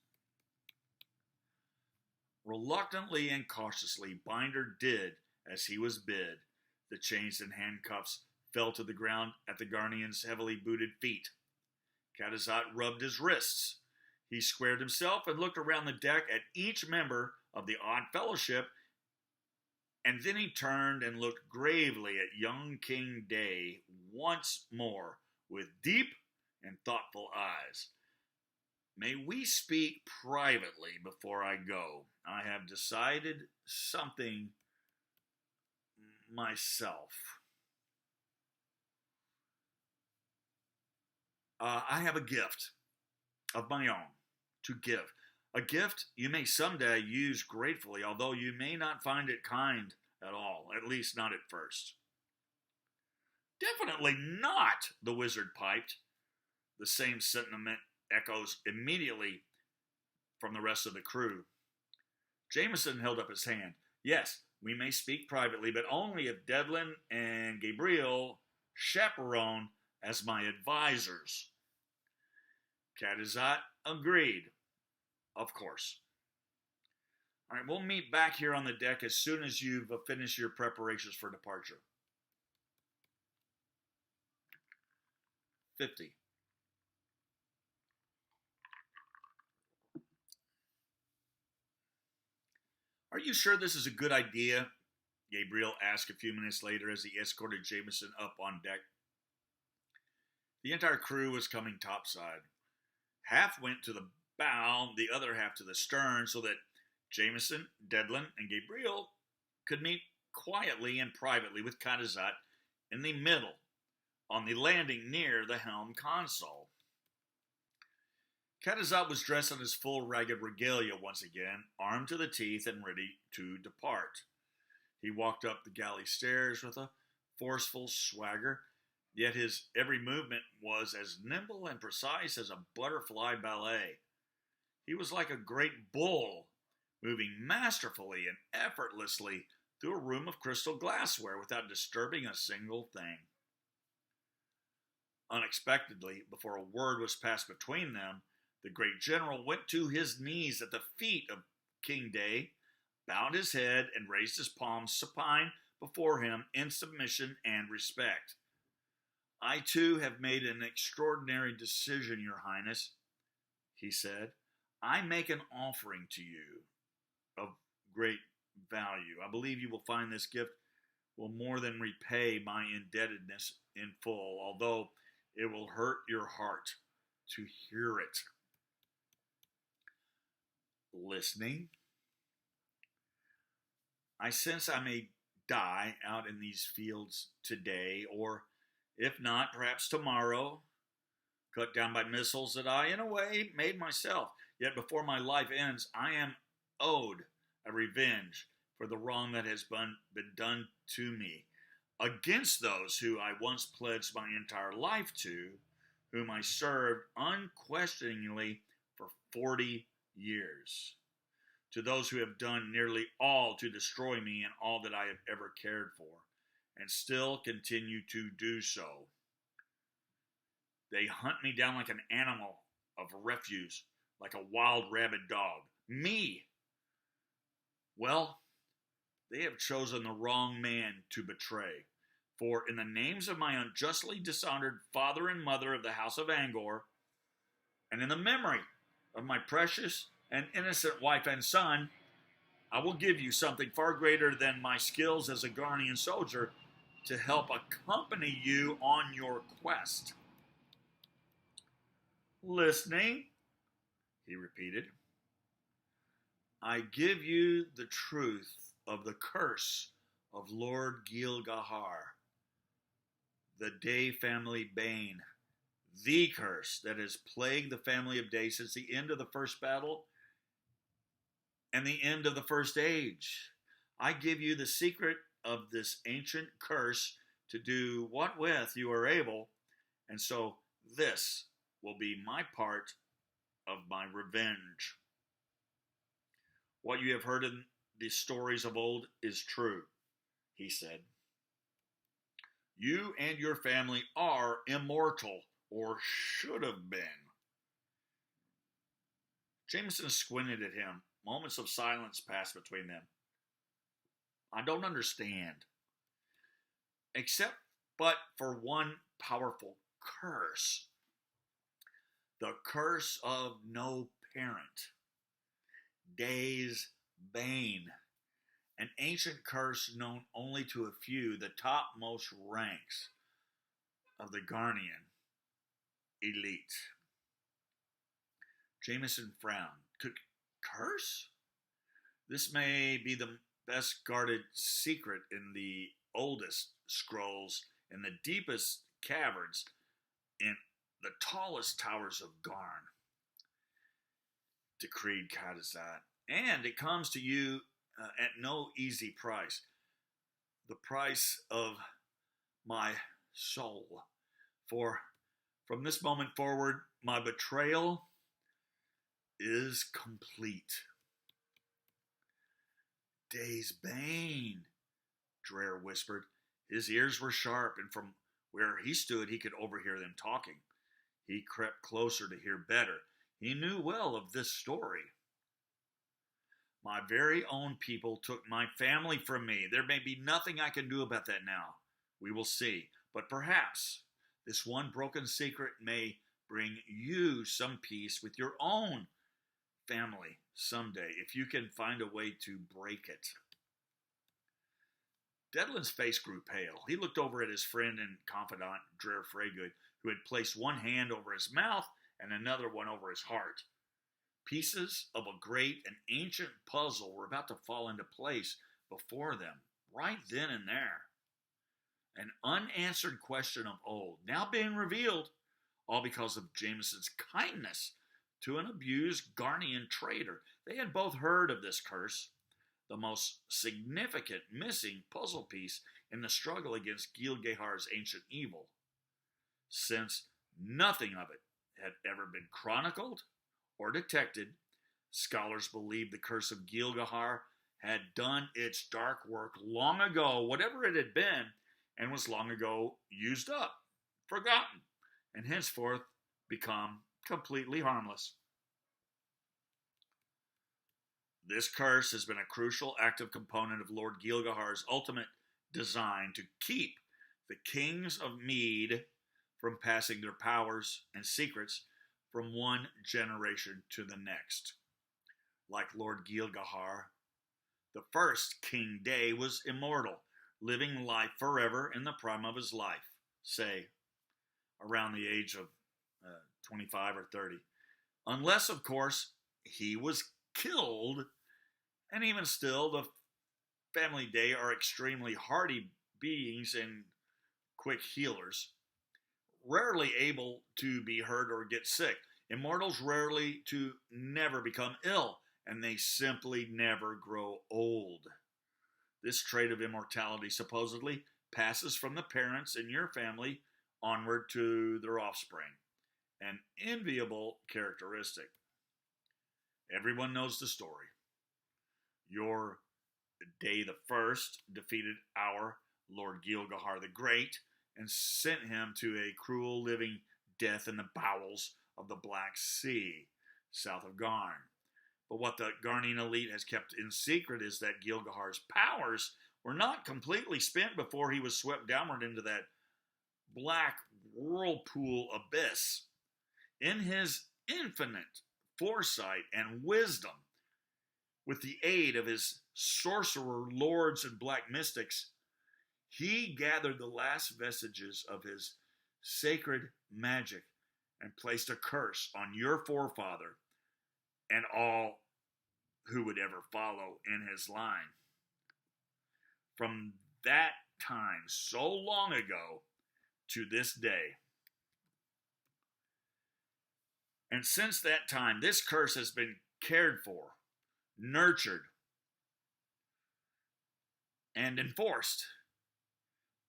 A: Reluctantly and cautiously, Binder did as he was bid. The chains and handcuffs fell to the ground at the Gharnian's heavily booted feet. Cadizat rubbed his wrists. He squared himself and looked around the deck at each member of the odd fellowship, and then he turned and looked gravely at young King Day once more with deep and thoughtful eyes. May we speak privately before I go? I have decided something myself. I have a gift of my own to give. A gift you may someday use gratefully, although you may not find it kind at all, at least not at first. Definitely not, the wizard piped. The same sentiment echoes immediately from the rest of the crew. Jameson held up his hand. Yes, we may speak privately, but only if Devlin and Gabriel chaperone as my advisors. Cadizat agreed. Of course. All right, we'll meet back here on the deck as soon as you've finished your preparations for departure. 50. Are you sure this is a good idea? Gabriel asked a few minutes later as he escorted Jameson up on deck. The entire crew was coming topside. Half went to the bow, the other half to the stern, so that Jameson, Devlin, and Gabriel could meet quietly and privately with Cadizat in the middle, on the landing near the helm console. Cadizat was dressed in his full ragged regalia once again, armed to the teeth and ready to depart. He walked up the galley stairs with a forceful swagger, yet his every movement was as nimble and precise as a butterfly ballet. He was like a great bull, moving masterfully and effortlessly through a room of crystal glassware without disturbing a single thing. Unexpectedly, before a word was passed between them, the great general went to his knees at the feet of King Day, bowed his head, and raised his palms supine before him in submission and respect. I, too, have made an extraordinary decision, Your Highness, he said. I make an offering to you of great value. I believe you will find this gift will more than repay my indebtedness in full, although it will hurt your heart to hear it. Listening. I sense I may die out in these fields today, or if not, perhaps tomorrow, cut down by missiles that I, in a way, made myself. Yet before my life ends, I am owed a revenge for the wrong that has been done to me, against those who I once pledged my entire life to, whom I served unquestioningly for 40 years, to those who have done nearly all to destroy me and all that I have ever cared for, and still continue to do so. They hunt me down like an animal of refuse, like a wild rabid dog. Me! Well, they have chosen the wrong man to betray. For in the names of my unjustly dishonored father and mother of the house of Angor, and in the memory of my precious and innocent wife and son, I will give you something far greater than my skills as a Gharnian soldier to help accompany you on your quest. Listening, he repeated. I give you the truth of the curse of Lord Gilgahar, the Day family bane, the curse that has plagued the family of Day since the end of the first battle and the end of the first age. I give you the secret of this ancient curse to do what with you are able, and so this will be my part of my revenge. What you have heard in the stories of old is true, he said. You and your family are immortal, or should have been. Jameson squinted at him. Moments of silence passed between them. I don't understand. Except but for one powerful curse. The curse of no parent. Day's bane. An ancient curse known only to a few, the topmost ranks of the Gharnian elite. Jameson frowned. Curse? This may be the best guarded secret in the oldest scrolls, in the deepest caverns, in the tallest towers of Garn, decreed Kadazat. And it comes to you at no easy price. The price of my soul. For from this moment forward, my betrayal is complete. Day's bane, Dreher whispered. His ears were sharp, and from where he stood, he could overhear them talking. He crept closer to hear better. He knew well of this story. My very own people took my family from me. There may be nothing I can do about that now. We will see. But perhaps this one broken secret may bring you some peace with your own family someday, if you can find a way to break it. Dedlin's face grew pale. He looked over at his friend and confidant, Dreher Freygood, who had placed one hand over his mouth and another one over his heart. Pieces of a great and ancient puzzle were about to fall into place before them, right then and there. An unanswered question of old, now being revealed, all because of Jameson's kindness to an abused Gharnian trader. They had both heard of this curse, the most significant missing puzzle piece in the struggle against Gilgahar's ancient evil. Since nothing of it had ever been chronicled or detected, scholars believed the curse of Gilgahar had done its dark work long ago, whatever it had been, and was long ago used up, forgotten, and henceforth become completely harmless. This curse has been a crucial active component of Lord Gilgahar's ultimate design to keep the kings of Mead from passing their powers and secrets from one generation to the next. Like Lord Gilgahar, the first King Day was immortal, living life forever in the prime of his life, say, around the age of 25 or 30. Unless, of course, he was killed, and even still, the family Day are extremely hardy beings and quick healers, rarely able to be hurt or get sick. Immortals rarely to never become ill, and they simply never grow old. This trait of immortality supposedly passes from the parents in your family onward to their offspring, an enviable characteristic. Everyone knows the story. Your Day the First defeated our Lord Gilgahar the Great and sent him to a cruel living death in the bowels of the Black Sea, south of Garn. But what the Gharnian elite has kept in secret is that Gilgahar's powers were not completely spent before he was swept downward into that black whirlpool abyss. In his infinite foresight and wisdom, with the aid of his sorcerer lords and black mystics, he gathered the last vestiges of his sacred magic and placed a curse on your forefather and all who would ever follow in his line. From that time, so long ago, to this day. And since that time, this curse has been cared for, nurtured, and enforced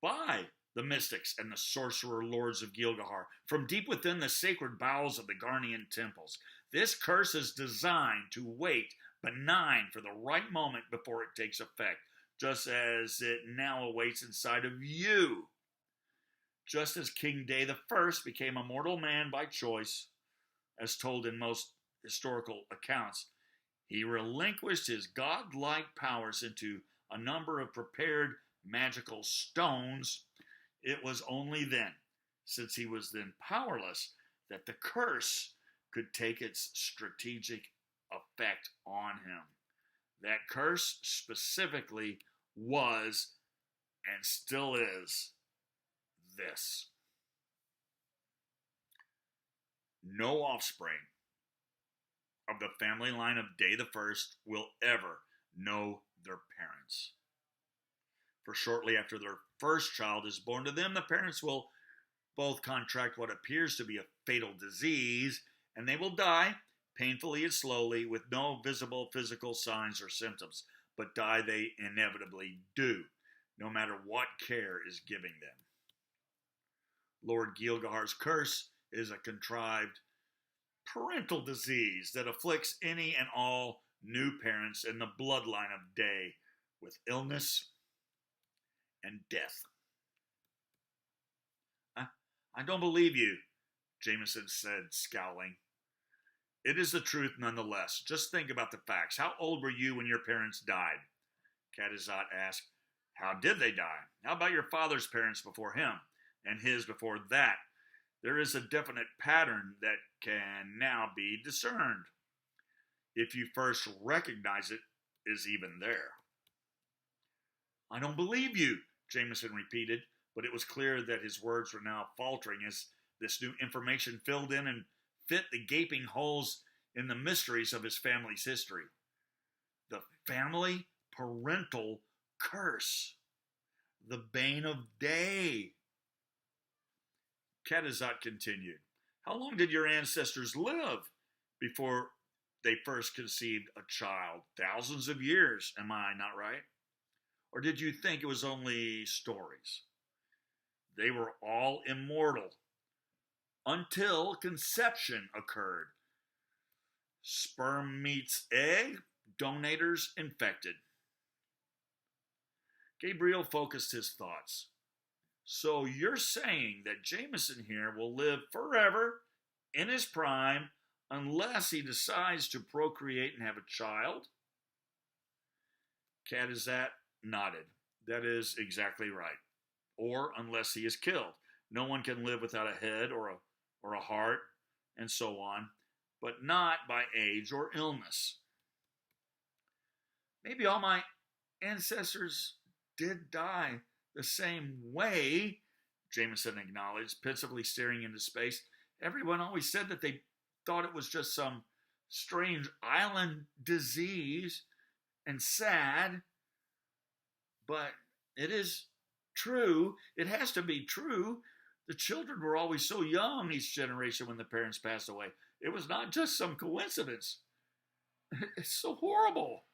A: by the mystics, and the sorcerer lords of Gilgahar, from deep within the sacred bowels of the Gharnian temples. This curse is designed to wait benign for the right moment before it takes effect, just as it now awaits inside of you. Just as King Day I became a mortal man by choice, as told in most historical accounts, he relinquished his godlike powers into a number of prepared magical stones. It was only then, since he was then powerless, that the curse could take its strategic effect on him. That curse specifically was, and still is, this: no offspring of the family line of Day I will ever know their parents. For shortly after their first child is born to them, the parents will both contract what appears to be a fatal disease, and they will die painfully and slowly with no visible physical signs or symptoms, but die they inevitably do, no matter what care is giving them. Lord Gilgahar's curse is a contrived parental disease that afflicts any and all new parents in the bloodline of Day with illness and death. I don't believe you, Jameson said, scowling. It is the truth nonetheless. Just think about the facts. How old were you when your parents died? Cadizot asked. How did they die? How about your father's parents before him, and his before that? There is a definite pattern that can now be discerned, if you first recognize it is even there. I don't believe you, Jameson repeated, but it was clear that his words were now faltering as this new information filled in and fit the gaping holes in the mysteries of his family's history. The family parental curse. The bane of Day. Cadizot continued. How long did your ancestors live before they first conceived a child? Thousands of years, am I not right? Or did you think it was only stories? They were all immortal until conception occurred. Sperm meets egg, donators infected. Gabriel focused his thoughts. So you're saying that Jameson here will live forever in his prime unless he decides to procreate and have a child? Cadizot nodded. That is exactly right. Or unless he is killed. No one can live without a head or a heart, and so on, but not by age or illness. Maybe all my ancestors did die the same way, Jameson acknowledged, pensively staring into space. Everyone always said that they thought it was just some strange island disease and sad, but it is true. It has to be true. The children were always so young each generation when the parents passed away. It was not just some coincidence. It's so horrible.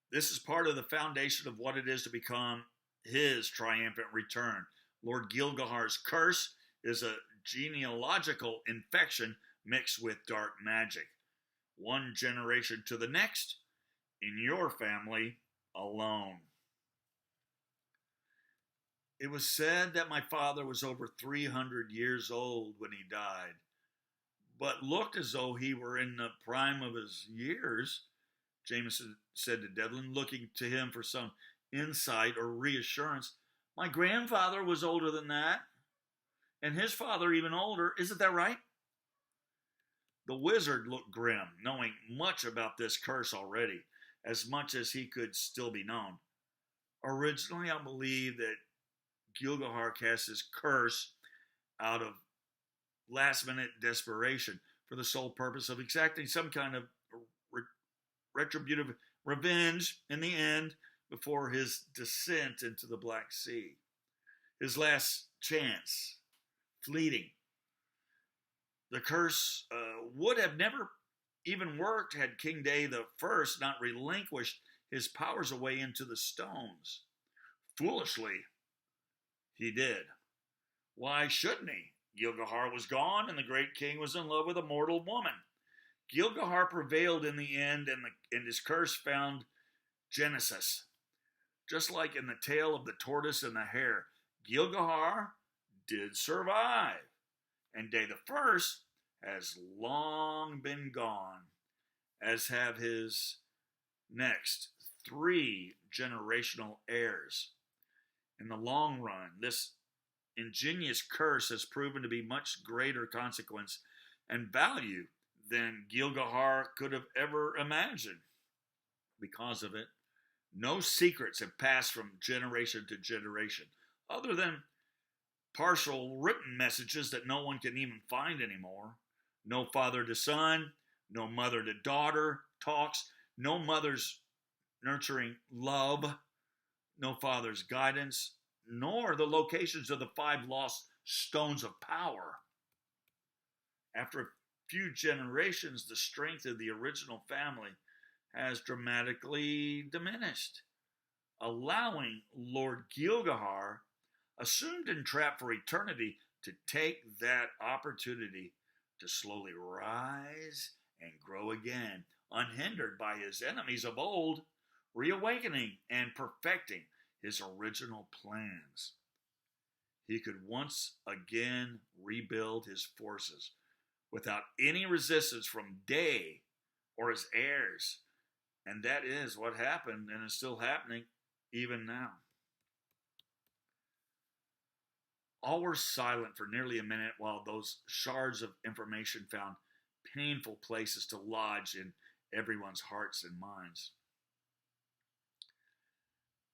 A: This is part of the foundation of what it is to become his triumphant return. Lord Gilgahar's curse is a genealogical infection mixed with dark magic. One generation to the next, in your family alone. It was said that my father was over 300 years old when he died, but looked as though he were in the prime of his years, Jameson said to Devlin, looking to him for some insight or reassurance. My grandfather was older than that, and his father even older. Isn't that right? The wizard looked grim, knowing much about this curse already, as much as he could still be known. Originally, I believe that Gilgahar cast his curse out of last-minute desperation for the sole purpose of exacting some kind of retributive revenge in the end before his descent into the Black Sea. His last chance, fleeting. The curse would have never even worked had King Day I not relinquished his powers away into the stones. Foolishly, he did. Why shouldn't he? Gilgahar was gone, and the great king was in love with a mortal woman. Gilgahar prevailed in the end, and his curse found Genesis. Just like in the tale of the tortoise and the hare, Gilgahar did survive, and Day the First has long been gone, as have his next 3 generational heirs. In the long run, this ingenious curse has proven to be much greater consequence and value than Gilgahar could have ever imagined. Because of it, no secrets have passed from generation to generation, other than partial written messages that no one can even find anymore. No father to son, no mother to daughter talks, no mother's nurturing love, no father's guidance, nor the locations of the 5 lost stones of power. After a few generations, the strength of the original family has dramatically diminished, allowing Lord Gilgahar, assumed and trapped for eternity, to take that opportunity to slowly rise and grow again, unhindered by his enemies of old, reawakening and perfecting his original plans. He could once again rebuild his forces without any resistance from Day or his heirs. And that is what happened and is still happening even now. All were silent for nearly a minute while those shards of information found painful places to lodge in everyone's hearts and minds.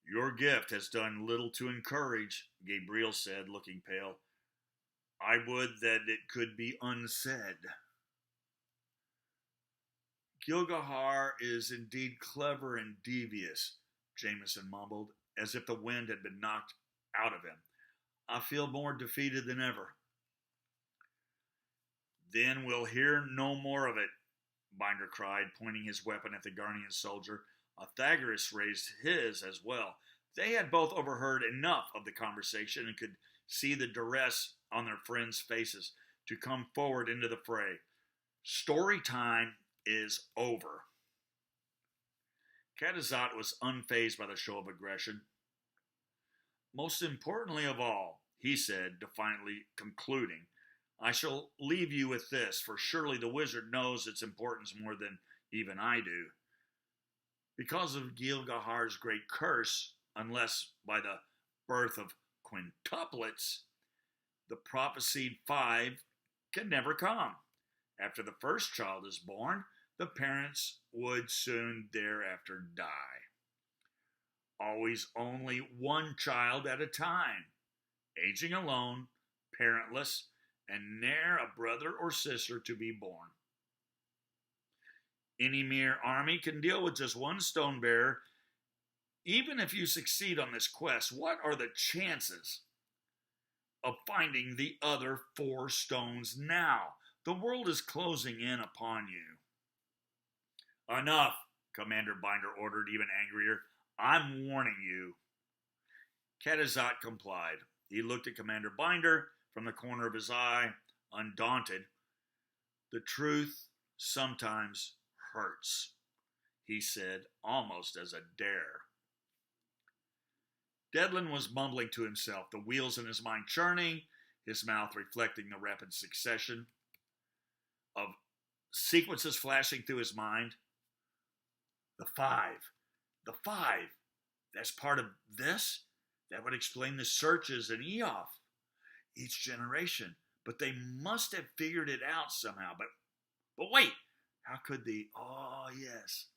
A: Your gift has done little to encourage, Gabriel said, looking pale. I would that it could be unsaid. Gilgahar is indeed clever and devious, Jameson mumbled, as if the wind had been knocked out of him. I feel more defeated than ever. Then we'll hear no more of it, Binder cried, pointing his weapon at the Gharnian soldier. Pythagoras raised his as well. They had both overheard enough of the conversation and could see the duress on their friends' faces to come forward into the fray. Story time is over. Cadizat was unfazed by the show of aggression. Most importantly of all, he said, defiantly concluding, I shall leave you with this, for surely the wizard knows its importance more than even I do. Because of Gilgahar's great curse, unless by the birth of quintuplets, the prophesied 5 can never come. After the first child is born, the parents would soon thereafter die. Always only one child at a time, aging alone, parentless, and ne'er a brother or sister to be born. Any mere army can deal with just one stone bearer. Even if you succeed on this quest, what are the chances of finding the other 4 stones now? The world is closing in upon you. Enough, Commander Binder ordered, even angrier. I'm warning you. Cadizat complied. He looked at Commander Binder from the corner of his eye, undaunted. The truth sometimes hurts, he said, almost as a dare. Devlin was mumbling to himself, the wheels in his mind churning, his mouth reflecting the rapid succession of sequences flashing through his mind. The 5. That's part of this? That would explain the searches in Eof. Each generation. But they must have figured it out somehow. But wait, how could the... Oh, yes.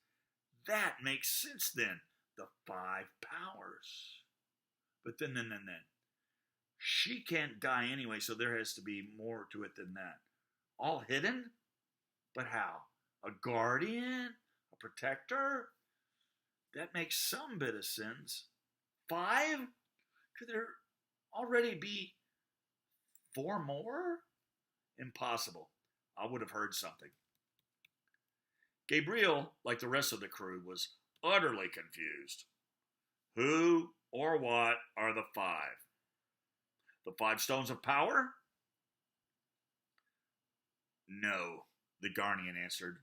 A: That makes sense then. The 5 powers. But then. She can't die anyway, so there has to be more to it than that. All hidden? But how? A guardian? A protector? That makes some bit of sense. 5? Could there already be 4 more? Impossible. I would have heard something. Gabriel, like the rest of the crew, was utterly confused. Who or what are the five? The 5 stones of power? No, the Gharnian answered.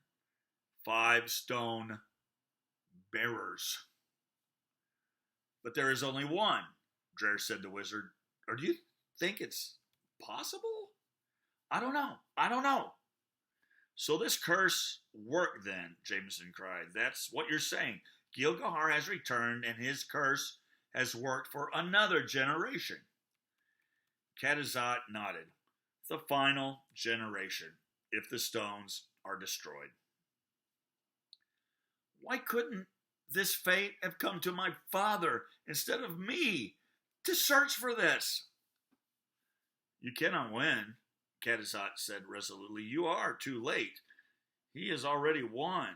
A: 5 stone bearers. But there is only one, Dreher said the wizard. Or do you think it's possible? I don't know. So this curse worked then, Jameson cried. That's what you're saying. Gil-Galad has returned and his curse has worked for another generation. Cadizat nodded. The final generation, if the stones are destroyed. Why couldn't this fate have come to my father instead of me to search for this? You cannot win, Cadizat said resolutely. You are too late. He has already won,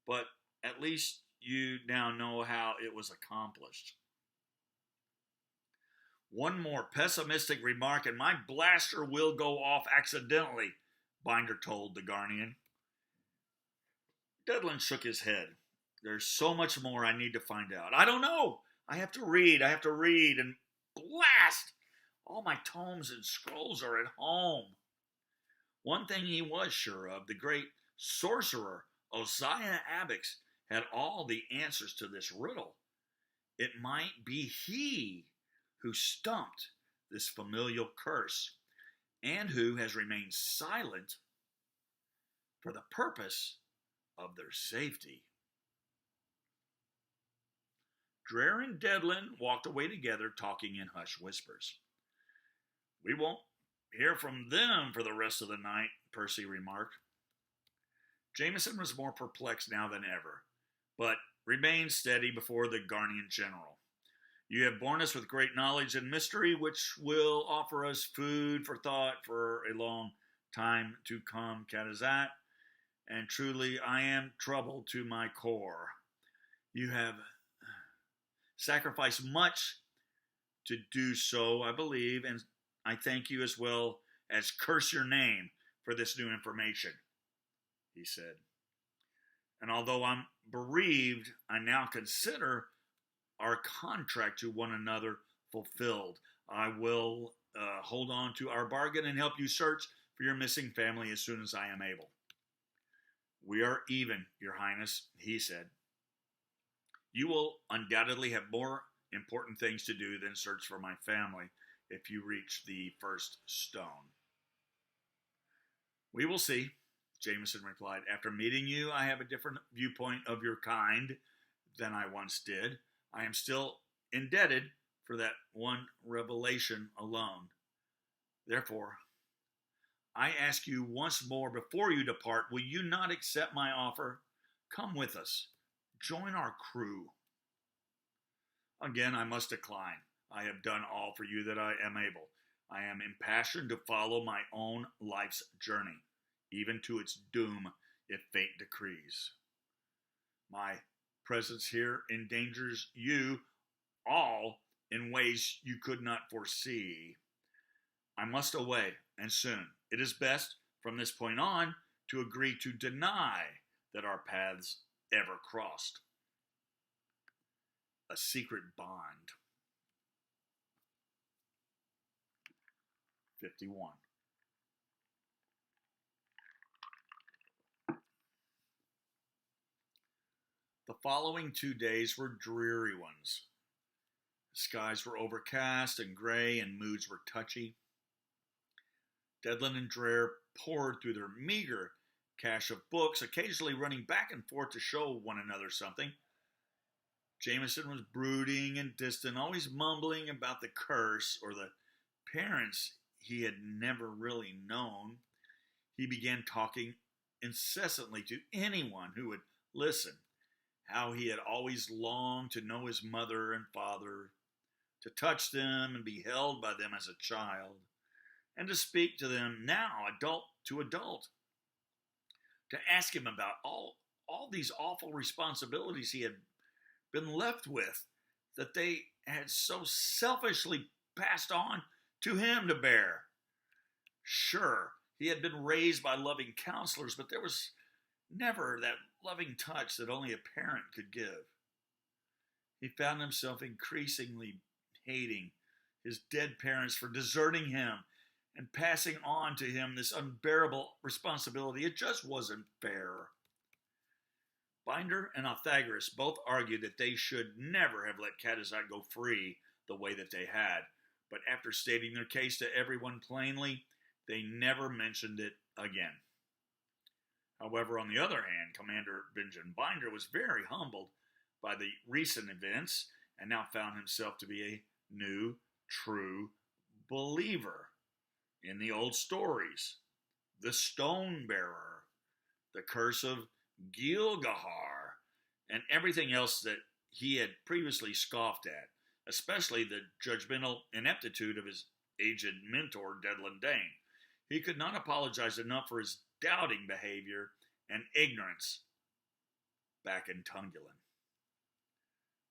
A: but at least you now know how it was accomplished. One more pessimistic remark and my blaster will go off accidentally, Binder told the Gharnian. Devlin shook his head. There's so much more I need to find out. I don't know. I have to read, and blast! All my tomes and scrolls are at home. One thing he was sure of, the great sorcerer Osiah Abix had all the answers to this riddle. It might be he who stumped this familial curse and who has remained silent for the purpose of their safety. Dreher and Devlin walked away together, talking in hushed whispers. We won't hear from them for the rest of the night, Percy remarked. Jameson was more perplexed now than ever, but remained steady before the Gharnian general. You have borne us with great knowledge and mystery, which will offer us food for thought for a long time to come, Cadizat, and truly I am troubled to my core. You have sacrificed much to do so, I believe, and I thank you as well as curse your name for this new information, he said. And although I'm bereaved, I now consider our contract to one another fulfilled. I will hold on to our bargain and help you search for your missing family as soon as I am able. We are even, Your Highness, he said. You will undoubtedly have more important things to do than search for my family if you reach the first stone. We will see, Jameson replied. After meeting you, I have a different viewpoint of your kind than I once did. I am still indebted for that one revelation alone. Therefore, I ask you once more before you depart, will you not accept my offer? Come with us. Join our crew. Again, I must decline. I have done all for you that I am able. I am impassioned to follow my own life's journey, even to its doom if fate decrees. My presence here endangers you all in ways you could not foresee. I must away, and soon. It is best, from this point on, to agree to deny that our paths ever crossed. A secret bond. 51. The following 2 days were dreary ones. The skies were overcast and gray, and moods were touchy. Devlin and Dreher pored through their meager cache of books, occasionally running back and forth to show one another something. Jameson was brooding and distant, always mumbling about the curse or the parents he had never really known. He began talking incessantly to anyone who would listen, how he had always longed to know his mother and father, to touch them and be held by them as a child, and to speak to them now, adult to adult, to ask him about all these awful responsibilities he had been left with, that they had so selfishly passed on to him to bear. Sure, he had been raised by loving counselors, but there was never that loving touch that only a parent could give. He found himself increasingly hating his dead parents for deserting him and passing on to him this unbearable responsibility. It just wasn't fair. Binder and Pythagoras both argued that they should never have let Catazat go free the way that they had, but after stating their case to everyone plainly, they never mentioned it again. However, on the other hand, Commander Benjamin Binder was very humbled by the recent events and now found himself to be a new, true believer in the old stories, the stone bearer, the curse of Gilgahar, and everything else that he had previously scoffed at, especially the judgmental ineptitude of his aged mentor, Dedlin Dane. He could not apologize enough for his doubting behavior and ignorance back in Tungulin.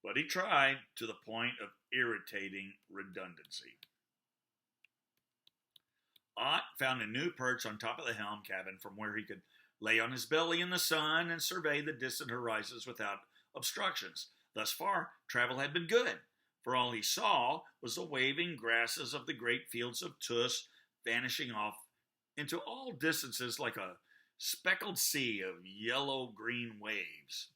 A: But he tried to the point of irritating redundancy. Ott found a new perch on top of the helm cabin from where he could lay on his belly in the sun and survey the distant horizons without obstructions. Thus far, travel had been good, for all he saw was the waving grasses of the great fields of TUUS vanishing off into all distances like a speckled sea of yellow-green waves.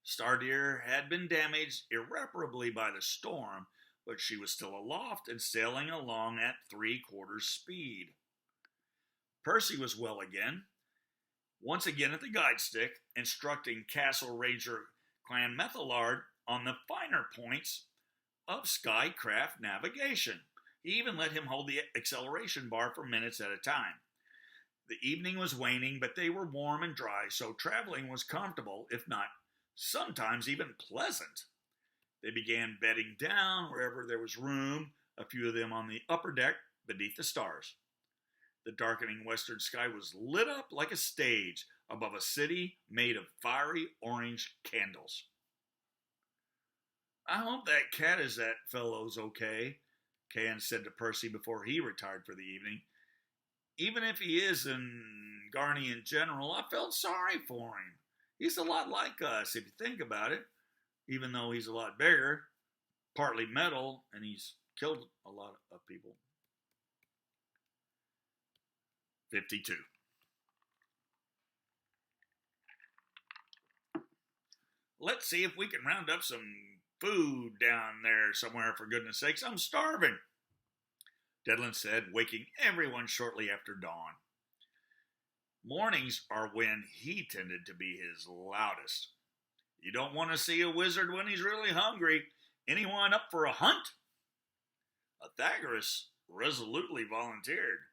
A: Stardeer had been damaged irreparably by the storm, but she was still aloft and sailing along at 3/4 speed. Percy was well again, once again at the guide stick, instructing Castle Ranger Clan Methylard on the finer points of skycraft navigation. He even let him hold the acceleration bar for minutes at a time. The evening was waning, but they were warm and dry, so traveling was comfortable, if not sometimes even pleasant. They began bedding down wherever there was room, a few of them on the upper deck beneath the stars. The darkening western sky was lit up like a stage above a city made of fiery orange candles. "I hope that Catazat fellow's okay," Caen said to Percy before he retired for the evening. "Even if he is an Gharnian general, I felt sorry for him. He's a lot like us, if you think about it, even though he's a lot bigger, partly metal, and he's killed a lot of people." 52. "Let's see if we can round up some food down there somewhere, for goodness sakes. I'm starving," Dedlin said, waking everyone shortly after dawn. Mornings are when he tended to be his loudest. You don't want to see a wizard when he's really hungry. Anyone up for a hunt? Pythagoras resolutely volunteered.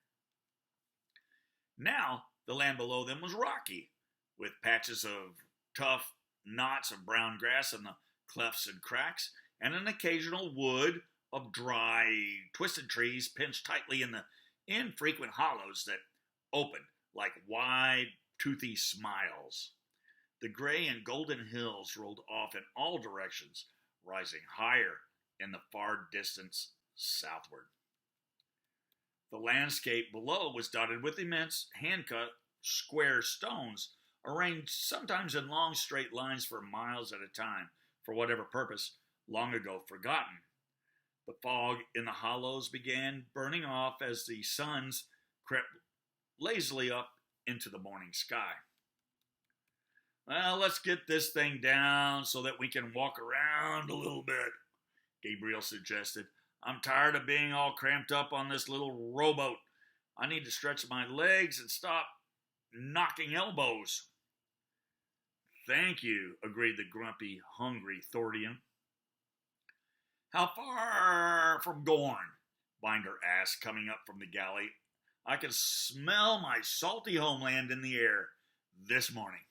A: Now, the land below them was rocky, with patches of tough knots of brown grass in the clefts and cracks, and an occasional wood of dry, twisted trees pinched tightly in the infrequent hollows that opened like wide, toothy smiles. The gray and golden hills rolled off in all directions, rising higher in the far distance southward. The landscape below was dotted with immense, hand-cut, square stones, arranged sometimes in long, straight lines for miles at a time, for whatever purpose, long ago forgotten. The fog in the hollows began burning off as the suns crept lazily up into the morning sky. "Well, let's get this thing down so that we can walk around a little bit," Gabriel suggested. "I'm tired of being all cramped up on this little rowboat. I need to stretch my legs and stop knocking elbows." "Thank you," agreed the grumpy, hungry Thordian. "How far from Gorn?" Binder asked, coming up from the galley. "I can smell my salty homeland in the air this morning."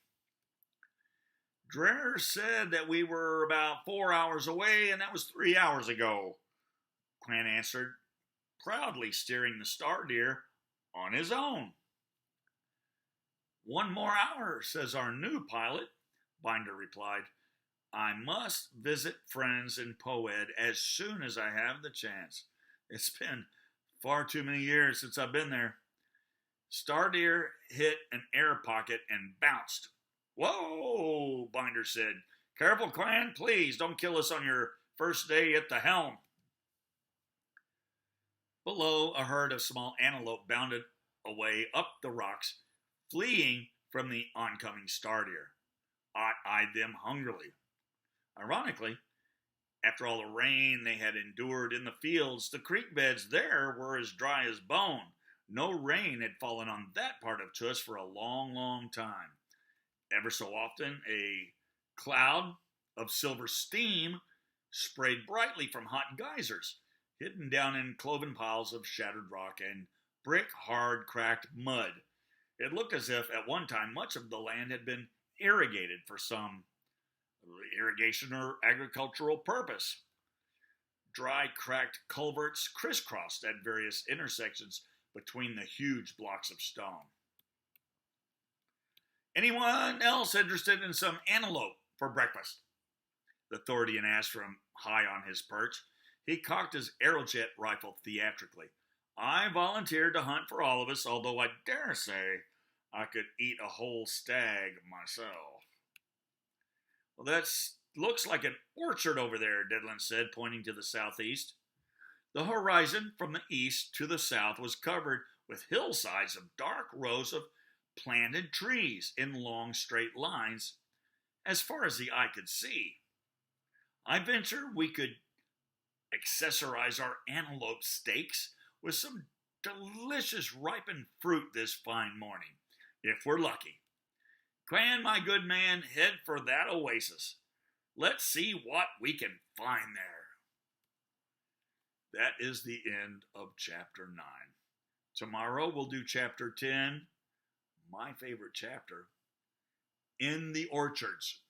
A: "Dreher said that we were about 4 hours away, and that was 3 hours ago," Clan answered, proudly steering the Stardeer on his own. "1 more hour, says our new pilot," Binder replied. "I must visit friends in Poed as soon as I have the chance. It's been far too many years since I've been there." Stardeer hit an air pocket and bounced. "Whoa," Binder said, Careful, clan, please don't kill us on your first day at the helm. Below, a herd of small antelope bounded away up the rocks, fleeing from the oncoming star deer. Ott eyed them hungrily. Ironically, after all the rain they had endured in the fields, the creek beds there were as dry as bone. No rain had fallen on that part of TUUS for a long, long time. Ever so often, a cloud of silver steam sprayed brightly from hot geysers, hidden down in cloven piles of shattered rock and brick hard cracked mud. It looked as if at one time much of the land had been irrigated for some irrigation or agricultural purpose. Dry cracked culverts crisscrossed at various intersections between the huge blocks of stone. Anyone else interested in some antelope for breakfast? The Thordian asked from high on his perch. He cocked his Aerojet rifle theatrically. I volunteered to hunt for all of us, although I dare say I could eat a whole stag myself. Well, that looks like an orchard over there, Dedlin said, pointing to the southeast. The horizon from the east to the south was covered with hillsides of dark rows of planted trees in long straight lines as far as the eye could see. I venture we could accessorize our antelope steaks with some delicious ripened fruit this fine morning, if we're lucky. Clan, my good man, head for that oasis. Let's see what we can find there. That is the end of chapter 9. Tomorrow we'll do chapter 10, my favorite chapter, In the Orchards.